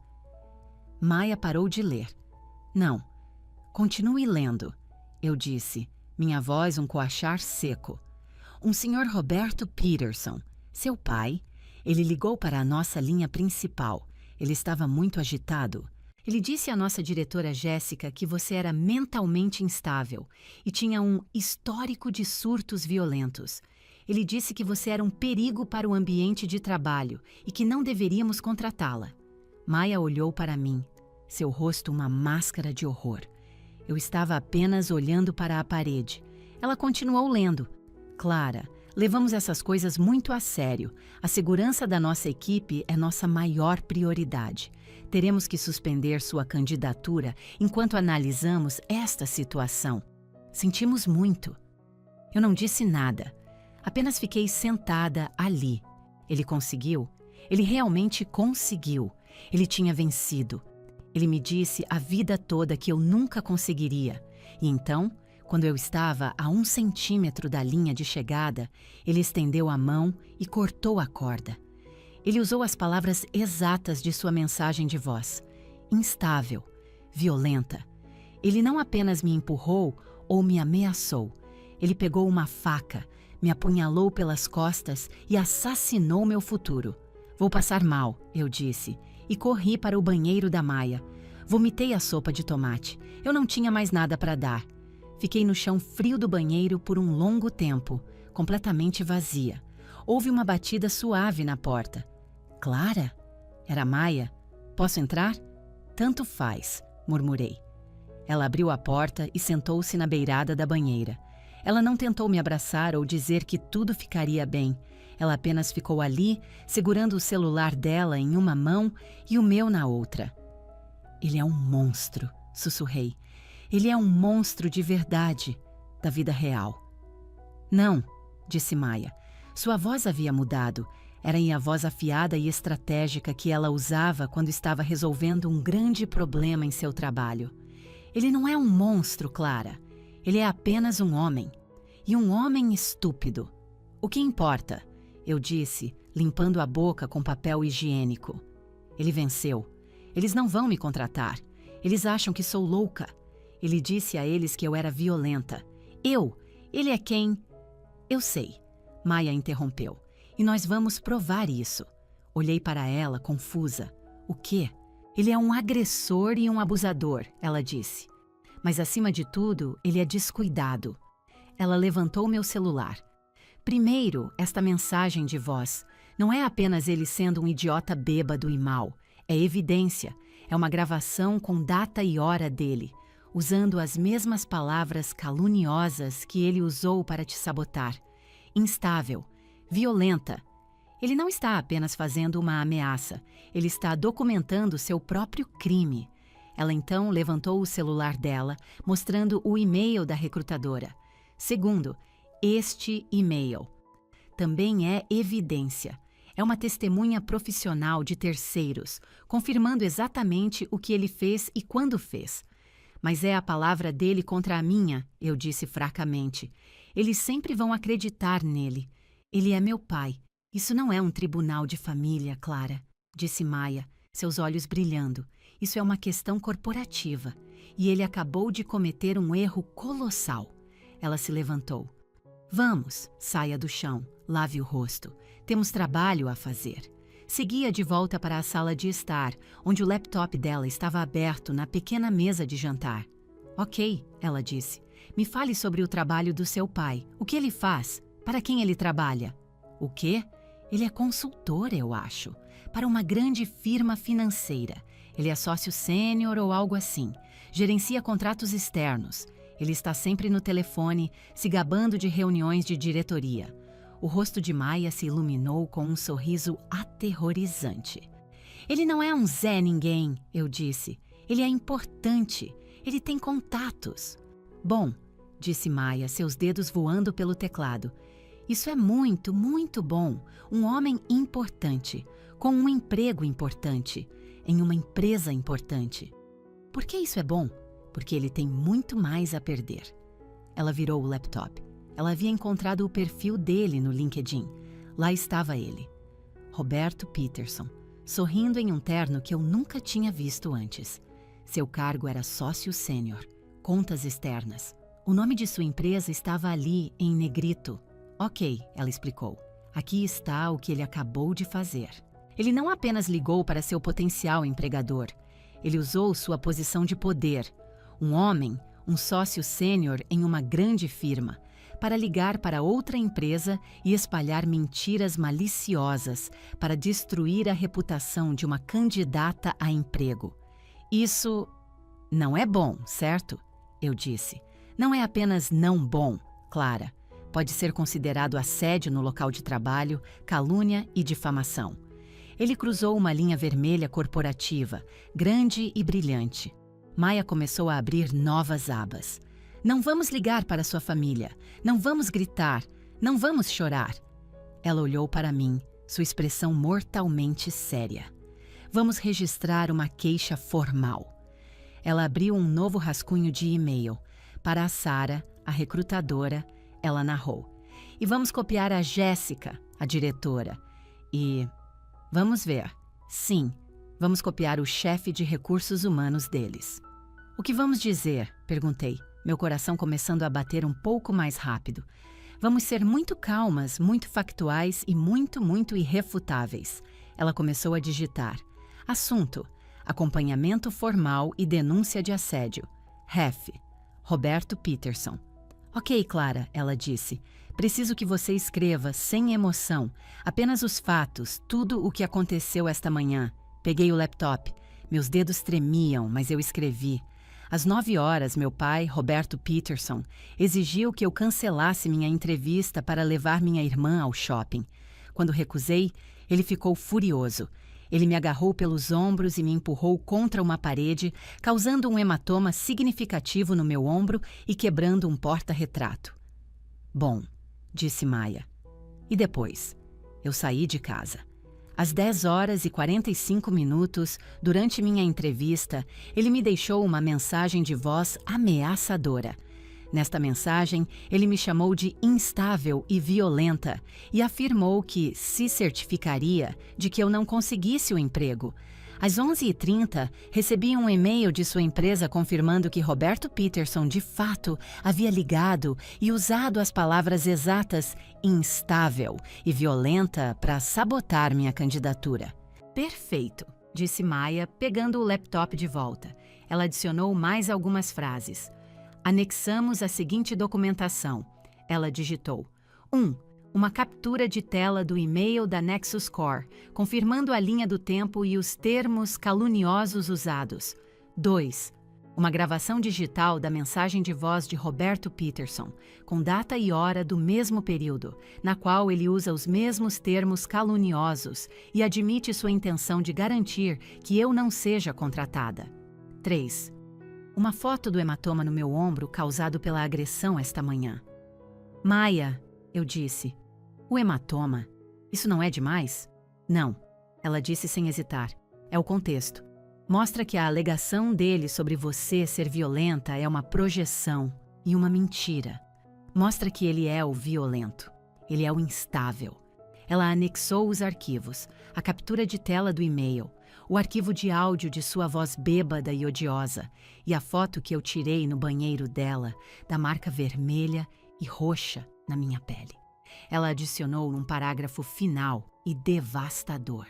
Maya parou de ler. Não. Continue lendo, eu disse, minha voz um coachar seco. Um senhor Roberto Peterson, seu pai, ele ligou para a nossa linha principal. Ele estava muito agitado. Ele disse à nossa diretora Jéssica que você era mentalmente instável e tinha um histórico de surtos violentos. Ele disse que você era um perigo para o ambiente de trabalho e que não deveríamos contratá-la. Maya olhou para mim, seu rosto uma máscara de horror. Eu estava apenas olhando para a parede. Ela continuou lendo. Clara, levamos essas coisas muito a sério. A segurança da nossa equipe é nossa maior prioridade. Teremos que suspender sua candidatura enquanto analisamos esta situação. Sentimos muito. Eu não disse nada. Apenas fiquei sentada ali. Ele conseguiu? Ele realmente conseguiu. Ele tinha vencido. Ele me disse a vida toda que eu nunca conseguiria. E então, quando eu estava a 1 centímetro da linha de chegada, ele estendeu a mão e cortou a corda. Ele usou as palavras exatas de sua mensagem de voz. Instável, violenta. Ele não apenas me empurrou ou me ameaçou. Ele pegou uma faca, me apunhalou pelas costas e assassinou meu futuro. Vou passar mal, eu disse, e corri para o banheiro da Maya. Vomitei a sopa de tomate. Eu não tinha mais nada para dar. Fiquei no chão frio do banheiro por um longo tempo, completamente vazia. Houve uma batida suave na porta. Clara? Era Maya? Posso entrar? Tanto faz, murmurei. Ela abriu a porta e sentou-se na beirada da banheira. Ela não tentou me abraçar ou dizer que tudo ficaria bem. Ela apenas ficou ali, segurando o celular dela em uma mão e o meu na outra. Ele é um monstro, sussurrei. Ele é um monstro de verdade, da vida real. Não, disse Maya. Sua voz havia mudado. Era a voz afiada e estratégica que ela usava quando estava resolvendo um grande problema em seu trabalho. Ele não é um monstro, Clara. Ele é apenas um homem. E um homem estúpido. O que importa? Eu disse, limpando a boca com papel higiênico. Ele venceu. Eles não vão me contratar. Eles acham que sou louca. Ele disse a eles que eu era violenta. Ele é quem? Eu sei. Maya interrompeu. E nós vamos provar isso. Olhei para ela, confusa. O quê? Ele é um agressor e um abusador, ela disse. Mas acima de tudo, ele é descuidado. Ela levantou meu celular. Primeiro, esta mensagem de voz. Não é apenas ele sendo um idiota bêbado e mau. É evidência. É uma gravação com data e hora dele, usando as mesmas palavras caluniosas que ele usou para te sabotar. Instável, violenta. Ele não está apenas fazendo uma ameaça, ele está documentando seu próprio crime. Ela então levantou o celular dela, mostrando o e-mail da recrutadora. Segundo, este e-mail. Também é evidência. É uma testemunha profissional de terceiros, confirmando exatamente o que ele fez e quando fez. Mas é a palavra dele contra a minha, eu disse fracamente. Eles sempre vão acreditar nele. Ele é meu pai. Isso não é um tribunal de família, Clara, disse Maya, seus olhos brilhando. Isso é uma questão corporativa. E ele acabou de cometer um erro colossal. Ela se levantou. Vamos, saia do chão, lave o rosto. Temos trabalho a fazer. Seguia de volta para a sala de estar, onde o laptop dela estava aberto na pequena mesa de jantar. Ok, ela disse. Me fale sobre o trabalho do seu pai. O que ele faz? Para quem ele trabalha? O quê? Ele é consultor, eu acho. Para uma grande firma financeira. Ele é sócio sênior ou algo assim. Gerencia contratos externos. Ele está sempre no telefone, se gabando de reuniões de diretoria. O rosto de Maya se iluminou com um sorriso aterrorizante. Ele não é um Zé Ninguém, eu disse. Ele é importante. Ele tem contatos. Bom, disse Maya, seus dedos voando pelo teclado. Isso é muito, muito bom. Um homem importante, com um emprego importante, em uma empresa importante. Por que isso é bom? Porque ele tem muito mais a perder. Ela virou o laptop. Ela havia encontrado o perfil dele no LinkedIn. Lá estava ele, Roberto Peterson, sorrindo em um terno que eu nunca tinha visto antes. Seu cargo era sócio sênior, contas externas. O nome de sua empresa estava ali, em negrito. Ok, ela explicou. Aqui está o que ele acabou de fazer. Ele não apenas ligou para seu potencial empregador. Ele usou sua posição de poder. Um homem, um sócio sênior em uma grande firma, para ligar para outra empresa e espalhar mentiras maliciosas para destruir a reputação de uma candidata a emprego. Isso não é bom, certo? Eu disse. Não é apenas não bom, Clara. Pode ser considerado assédio no local de trabalho, calúnia e difamação. Ele cruzou uma linha vermelha corporativa, grande e brilhante. Maia começou a abrir novas abas. Não vamos ligar para sua família. Não vamos gritar. Não vamos chorar. Ela olhou para mim, sua expressão mortalmente séria. Vamos registrar uma queixa formal. Ela abriu um novo rascunho de e-mail. Para a Sarah, a recrutadora, ela narrou. E vamos copiar a Jéssica, a diretora. E vamos ver. Sim, vamos copiar o chefe de recursos humanos deles. O que vamos dizer? Perguntei, meu coração começando a bater um pouco mais rápido. Vamos ser muito calmas, muito factuais e muito irrefutáveis. Ela começou a digitar. Assunto: acompanhamento formal e denúncia de assédio. Ref: Roberto Peterson. Ok, Clara, ela disse. Preciso que você escreva, sem emoção, apenas os fatos, tudo o que aconteceu esta manhã. Peguei o laptop. Meus dedos tremiam, mas eu escrevi. Às 9 horas, meu pai, Roberto Peterson, exigiu que eu cancelasse minha entrevista para levar minha irmã ao shopping. Quando recusei, ele ficou furioso. Ele me agarrou pelos ombros e me empurrou contra uma parede, causando um hematoma significativo no meu ombro e quebrando um porta-retrato. Bom, disse Maia. E depois? Eu saí de casa. Às 10h45, durante minha entrevista, ele me deixou uma mensagem de voz ameaçadora. Nesta mensagem, ele me chamou de instável e violenta e afirmou que se certificaria de que eu não conseguisse o emprego. Às 11h30, recebi um e-mail de sua empresa confirmando que Roberto Peterson, de fato, havia ligado e usado as palavras exatas instável e violenta para sabotar minha candidatura. Perfeito, disse Maia, pegando o laptop de volta. Ela adicionou mais algumas frases. Anexamos a seguinte documentação. Ela digitou. 1. Uma captura de tela do e-mail da Nexus Core, confirmando a linha do tempo e os termos caluniosos usados. 2. Uma gravação digital da mensagem de voz de Roberto Peterson, com data e hora do mesmo período, na qual ele usa os mesmos termos caluniosos e admite sua intenção de garantir que eu não seja contratada. 3. Uma foto do hematoma no meu ombro causado pela agressão esta manhã. Maia, eu disse. O hematoma? Isso não é demais? Não, ela disse sem hesitar. É o contexto. Mostra que a alegação dele sobre você ser violenta é uma projeção e uma mentira. Mostra que ele é o violento. Ele é o instável. Ela anexou os arquivos, a captura de tela do e-mail, o arquivo de áudio de sua voz bêbada e odiosa e a foto que eu tirei no banheiro dela, da marca vermelha e roxa na minha pele. Ela adicionou num parágrafo final e devastador.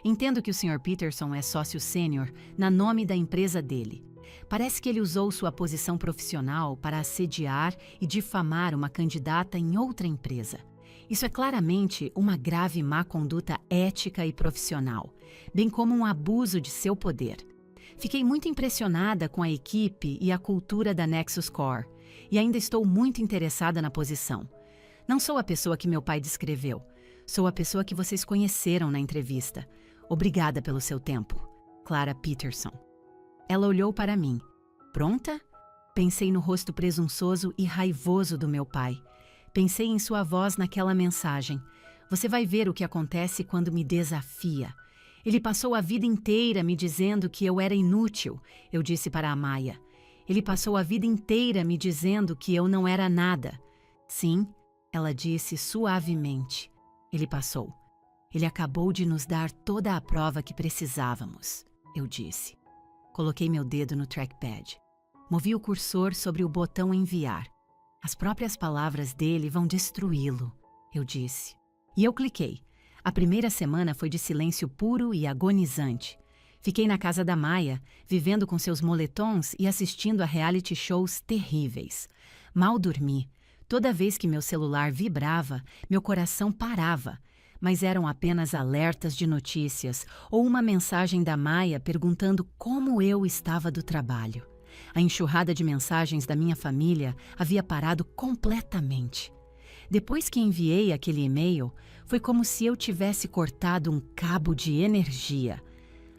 Entendo que o Sr. Peterson é sócio sênior na nome da empresa dele. Parece que ele usou sua posição profissional para assediar e difamar uma candidata em outra empresa. Isso é claramente uma grave má conduta ética e profissional, bem como um abuso de seu poder. Fiquei muito impressionada com a equipe e a cultura da Nexus Core, e ainda estou muito interessada na posição. Não sou a pessoa que meu pai descreveu, sou a pessoa que vocês conheceram na entrevista. Obrigada pelo seu tempo. Clara Peterson. Ela olhou para mim. Pronta? Pensei no rosto presunçoso e raivoso do meu pai. Pensei em sua voz naquela mensagem. Você vai ver o que acontece quando me desafia. Ele passou a vida inteira me dizendo que eu era inútil, eu disse para Amaya. Ele passou a vida inteira me dizendo que eu não era nada. Sim, ela disse suavemente. Ele passou. Ele acabou de nos dar toda a prova que precisávamos, eu disse. Coloquei meu dedo no trackpad. Movi o cursor sobre o botão enviar. As próprias palavras dele vão destruí-lo, eu disse. E eu cliquei. A primeira semana foi de silêncio puro e agonizante. Fiquei na casa da Maya, vivendo com seus moletons e assistindo a reality shows terríveis. Mal dormi. Toda vez que meu celular vibrava, meu coração parava. Mas eram apenas alertas de notícias ou uma mensagem da Maya perguntando como eu estava do trabalho. A enxurrada de mensagens da minha família havia parado completamente. Depois que enviei aquele e-mail, foi como se eu tivesse cortado um cabo de energia.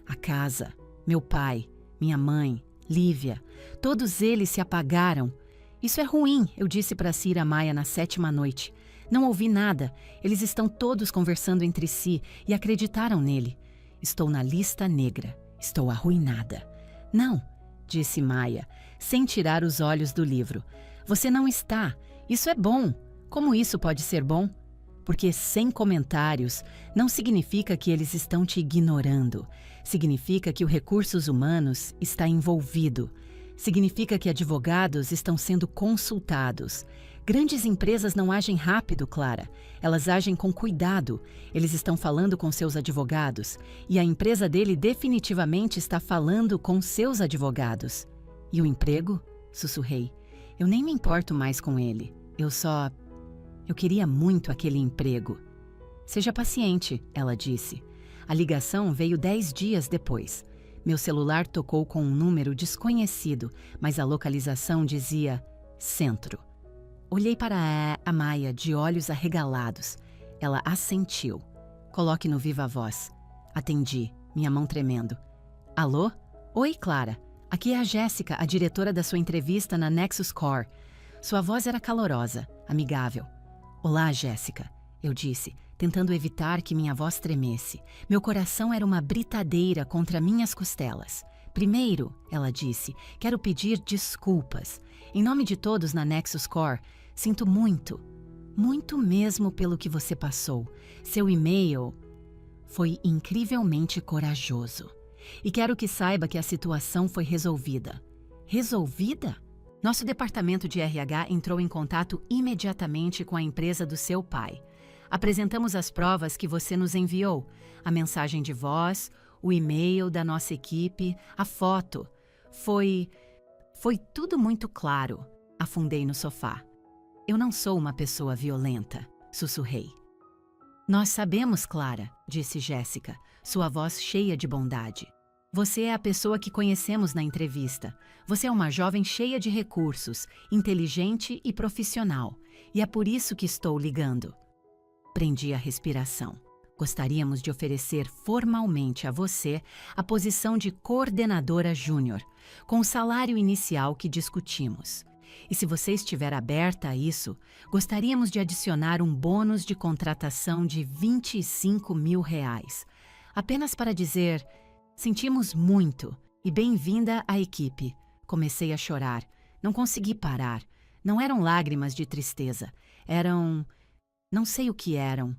A casa, meu pai, minha mãe, Lívia, todos eles se apagaram. Isso é ruim, eu disse para Cira Maia na 7ª noite. Não ouvi nada, eles estão todos conversando entre si e acreditaram nele. Estou na lista negra, estou arruinada. Não, disse Maia, sem tirar os olhos do livro. Você não está, isso é bom. Como isso pode ser bom? Porque sem comentários não significa que eles estão te ignorando. Significa que o recursos humanos está envolvido. Significa que advogados estão sendo consultados. Grandes empresas não agem rápido, Clara. Elas agem com cuidado. Eles estão falando com seus advogados. E a empresa dele definitivamente está falando com seus advogados. E o emprego? Sussurrei. Eu nem me importo mais com ele. Eu queria muito aquele emprego. Seja paciente, ela disse. A ligação veio 10 dias depois. Meu celular tocou com um número desconhecido, mas a localização dizia Centro. Olhei para a Maia de olhos arregalados. Ela assentiu. Coloque no viva voz. Atendi, minha mão tremendo. Alô? Oi, Clara. Aqui é a Jéssica, a diretora da sua entrevista na Nexus Core. Sua voz era calorosa, amigável. Olá, Jéssica, eu disse, tentando evitar que minha voz tremesse. Meu coração era uma britadeira contra minhas costelas. Primeiro, ela disse, quero pedir desculpas. Em nome de todos na Nexus Core, sinto muito mesmo pelo que você passou. Seu e-mail foi incrivelmente corajoso. E quero que saiba que a situação foi resolvida. Resolvida? Nosso departamento de RH entrou em contato imediatamente com a empresa do seu pai. Apresentamos as provas que você nos enviou, a mensagem de voz, o e-mail da nossa equipe, a foto. Foi tudo muito claro. Afundei no sofá. Eu não sou uma pessoa violenta, sussurrei. Nós sabemos, Clara, disse Jéssica, sua voz cheia de bondade. Você é a pessoa que conhecemos na entrevista. Você é uma jovem cheia de recursos, inteligente e profissional. E é por isso que estou ligando. Prendi a respiração. Gostaríamos de oferecer formalmente a você a posição de coordenadora júnior, com o salário inicial que discutimos. E se você estiver aberta a isso, gostaríamos de adicionar um bônus de contratação de R$25 mil. Apenas para dizer... Sentimos muito e bem-vinda à equipe. Comecei a chorar. Não consegui parar. Não eram lágrimas de tristeza. Eram... não sei o que eram.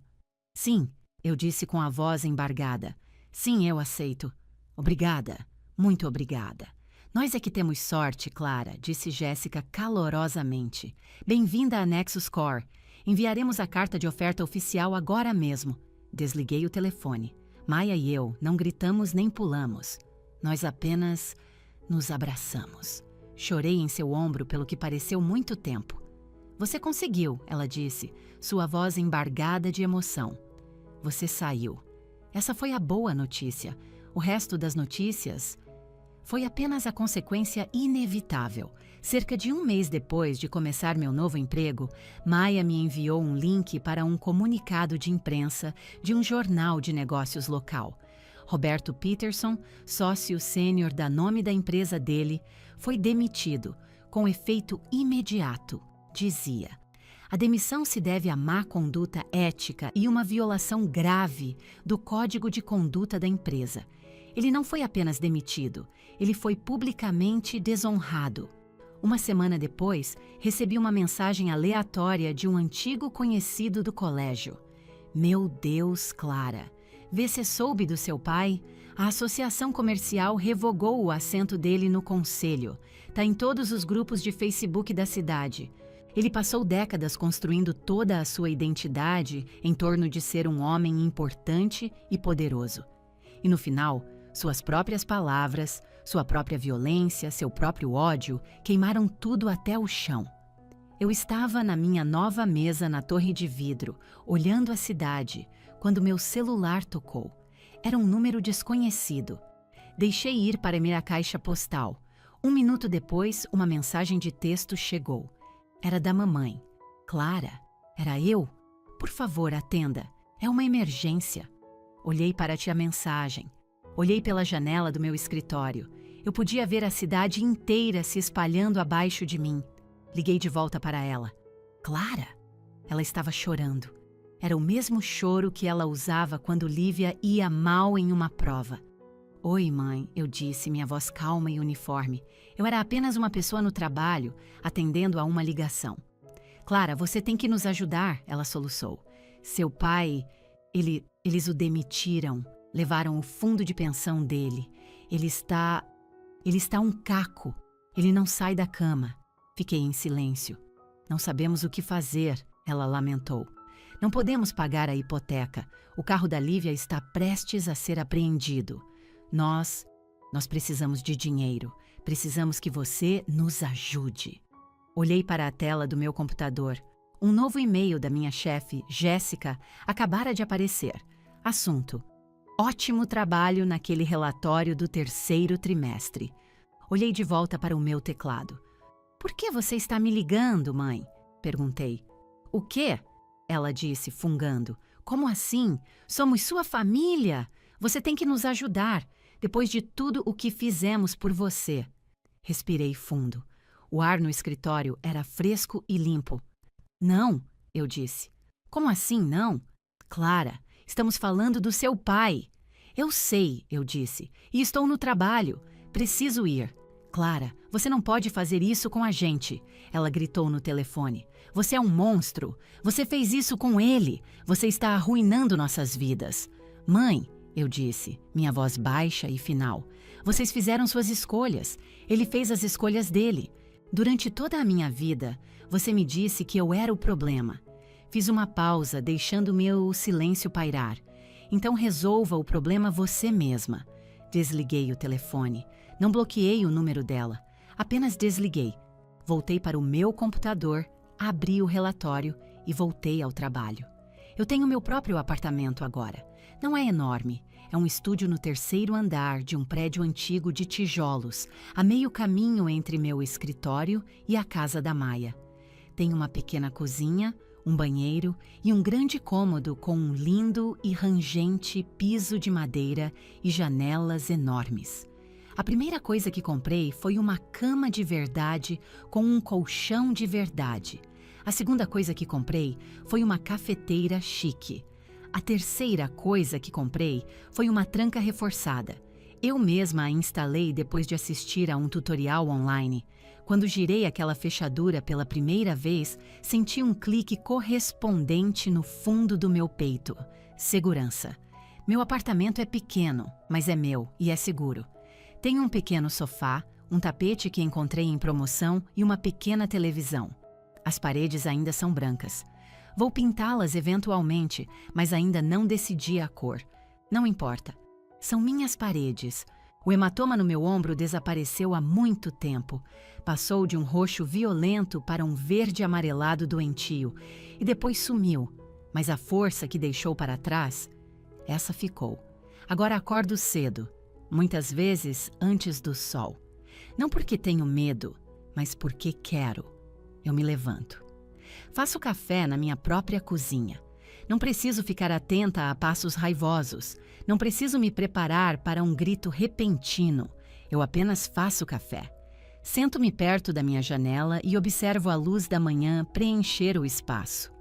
Sim, eu disse com a voz embargada. Sim, eu aceito. Obrigada. Muito obrigada. Nós é que temos sorte, Clara, disse Jéssica calorosamente. Bem-vinda à Nexus Core. Enviaremos a carta de oferta oficial agora mesmo. Desliguei o telefone. Maia e eu não gritamos nem pulamos. Nós apenas nos abraçamos. Chorei em seu ombro pelo que pareceu muito tempo. Você conseguiu, ela disse, sua voz embargada de emoção. Você saiu. Essa foi a boa notícia. O resto das notícias foi apenas a consequência inevitável. Cerca de 1 mês depois de começar meu novo emprego, Maia me enviou um link para um comunicado de imprensa de um jornal de negócios local. Roberto Peterson, sócio sênior da nome da empresa dele, foi demitido, com efeito imediato, dizia. A demissão se deve à má conduta ética e uma violação grave do Código de Conduta da empresa. Ele não foi apenas demitido, ele foi publicamente desonrado. Uma semana depois, recebi uma mensagem aleatória de um antigo conhecido do colégio. Meu Deus, Clara! Vê se soube do seu pai? A associação comercial revogou o assento dele no conselho. Tá em todos os grupos de Facebook da cidade. Ele passou décadas construindo toda a sua identidade em torno de ser um homem importante e poderoso. E no final, suas próprias palavras, sua própria violência, seu próprio ódio queimaram tudo até o chão. Eu estava na minha nova mesa na torre de vidro, olhando a cidade, quando meu celular tocou. Era um número desconhecido. Deixei ir para minha caixa postal. 1 minuto depois, uma mensagem de texto chegou. Era da mamãe. Clara, era eu? Por favor, atenda. É uma emergência. Olhei para a mensagem. Olhei pela janela do meu escritório. Eu podia ver a cidade inteira se espalhando abaixo de mim. Liguei de volta para ela. Clara? Ela estava chorando. Era o mesmo choro que ela usava quando Lívia ia mal em uma prova. Oi, mãe, eu disse, minha voz calma e uniforme. Eu era apenas uma pessoa no trabalho, atendendo a uma ligação. Clara, você tem que nos ajudar, ela soluçou. Seu pai, eles o demitiram, levaram o fundo de pensão dele. Ele está um caco. Ele não sai da cama. Fiquei em silêncio. Não sabemos o que fazer, ela lamentou. Não podemos pagar a hipoteca. O carro da Lívia está prestes a ser apreendido. Nós precisamos de dinheiro. Precisamos que você nos ajude. Olhei para a tela do meu computador. Um novo e-mail da minha chefe, Jéssica, acabara de aparecer. Assunto: ótimo trabalho naquele relatório do 3º trimestre. Olhei de volta para o meu teclado. Por que você está me ligando, mãe? Perguntei. O quê? Ela disse, fungando. Como assim? Somos sua família. Você tem que nos ajudar, depois de tudo o que fizemos por você. Respirei fundo. O ar no escritório era fresco e limpo. Não, eu disse. Como assim não? Clara, estamos falando do seu pai. Eu sei, eu disse, e estou no trabalho. Preciso ir. Clara, você não pode fazer isso com a gente, ela gritou no telefone. Você é um monstro. Você fez isso com ele. Você está arruinando nossas vidas. Mãe, eu disse, minha voz baixa e final. Vocês fizeram suas escolhas. Ele fez as escolhas dele. Durante toda a minha vida, você me disse que eu era o problema. Fiz uma pausa, deixando meu silêncio pairar. Então resolva o problema você mesma. Desliguei o telefone. Não bloqueei o número dela. Apenas desliguei. Voltei para o meu computador, abri o relatório e voltei ao trabalho. Eu tenho meu próprio apartamento agora. Não é enorme. É um estúdio no 3º andar de um prédio antigo de tijolos, a meio caminho entre meu escritório e a casa da Maia. Tem uma pequena cozinha, um banheiro e um grande cômodo com um lindo e rangente piso de madeira e janelas enormes. A primeira coisa que comprei foi uma cama de verdade com um colchão de verdade. A segunda coisa que comprei foi uma cafeteira chique. A terceira coisa que comprei foi uma tranca reforçada. Eu mesma a instalei depois de assistir a um tutorial online. Quando girei aquela fechadura pela primeira vez, senti um clique correspondente no fundo do meu peito. Segurança. Meu apartamento é pequeno, mas é meu e é seguro. Tem um pequeno sofá, um tapete que encontrei em promoção e uma pequena televisão. As paredes ainda são brancas. Vou pintá-las eventualmente, mas ainda não decidi a cor. Não importa. São minhas paredes. O hematoma no meu ombro desapareceu há muito tempo. Passou de um roxo violento para um verde amarelado doentio e depois sumiu. Mas a força que deixou para trás, essa ficou. Agora acordo cedo. Muitas vezes antes do sol. Não porque tenho medo, mas porque quero. Eu me levanto. Faço café na minha própria cozinha. Não preciso ficar atenta a passos raivosos. Não preciso me preparar para um grito repentino. Eu apenas faço café. Sento-me perto da minha janela e observo a luz da manhã preencher o espaço.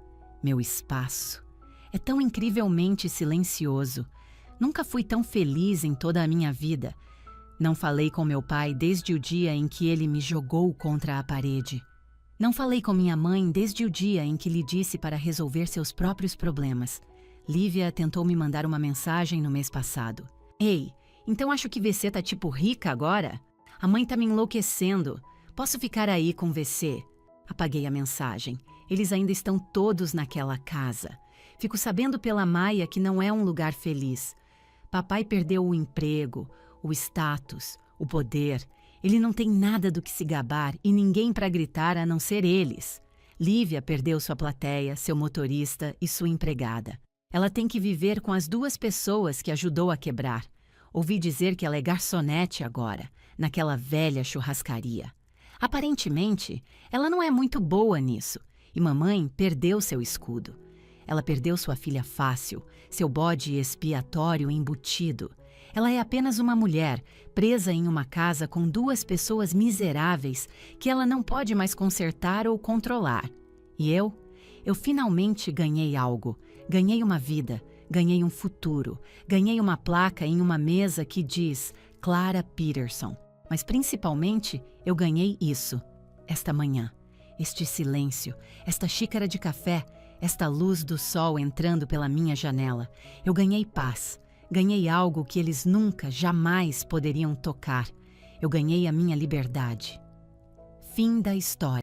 Meu espaço. É tão incrivelmente silencioso. Nunca fui tão feliz em toda a minha vida. Não falei com meu pai desde o dia em que ele me jogou contra a parede. Não falei com minha mãe desde o dia em que lhe disse para resolver seus próprios problemas. Lívia tentou me mandar uma mensagem no mês passado. Ei, então acho que VC tá tipo rica agora? A mãe tá me enlouquecendo. Posso ficar aí com VC? Apaguei a mensagem. Eles ainda estão todos naquela casa. Fico sabendo pela Maia que não é um lugar feliz. Papai perdeu o emprego, o status, o poder. Ele não tem nada do que se gabar e ninguém para gritar a não ser eles. Lívia perdeu sua plateia, seu motorista e sua empregada. Ela tem que viver com as 2 pessoas que ajudou a quebrar. Ouvi dizer que ela é garçonete agora, naquela velha churrascaria. Aparentemente, ela não é muito boa nisso, e mamãe perdeu seu escudo. Ela perdeu sua filha fácil, seu bode expiatório embutido. Ela é apenas uma mulher, presa em uma casa com 2 pessoas miseráveis que ela não pode mais consertar ou controlar. E eu? Eu finalmente ganhei algo. Ganhei uma vida, ganhei um futuro, ganhei uma placa em uma mesa que diz Clara Peterson. Mas principalmente, eu ganhei isso, esta manhã. Este silêncio, esta xícara de café, esta luz do sol entrando pela minha janela. Eu ganhei paz. Ganhei algo que eles nunca, jamais poderiam tocar. Eu ganhei a minha liberdade. Fim da história.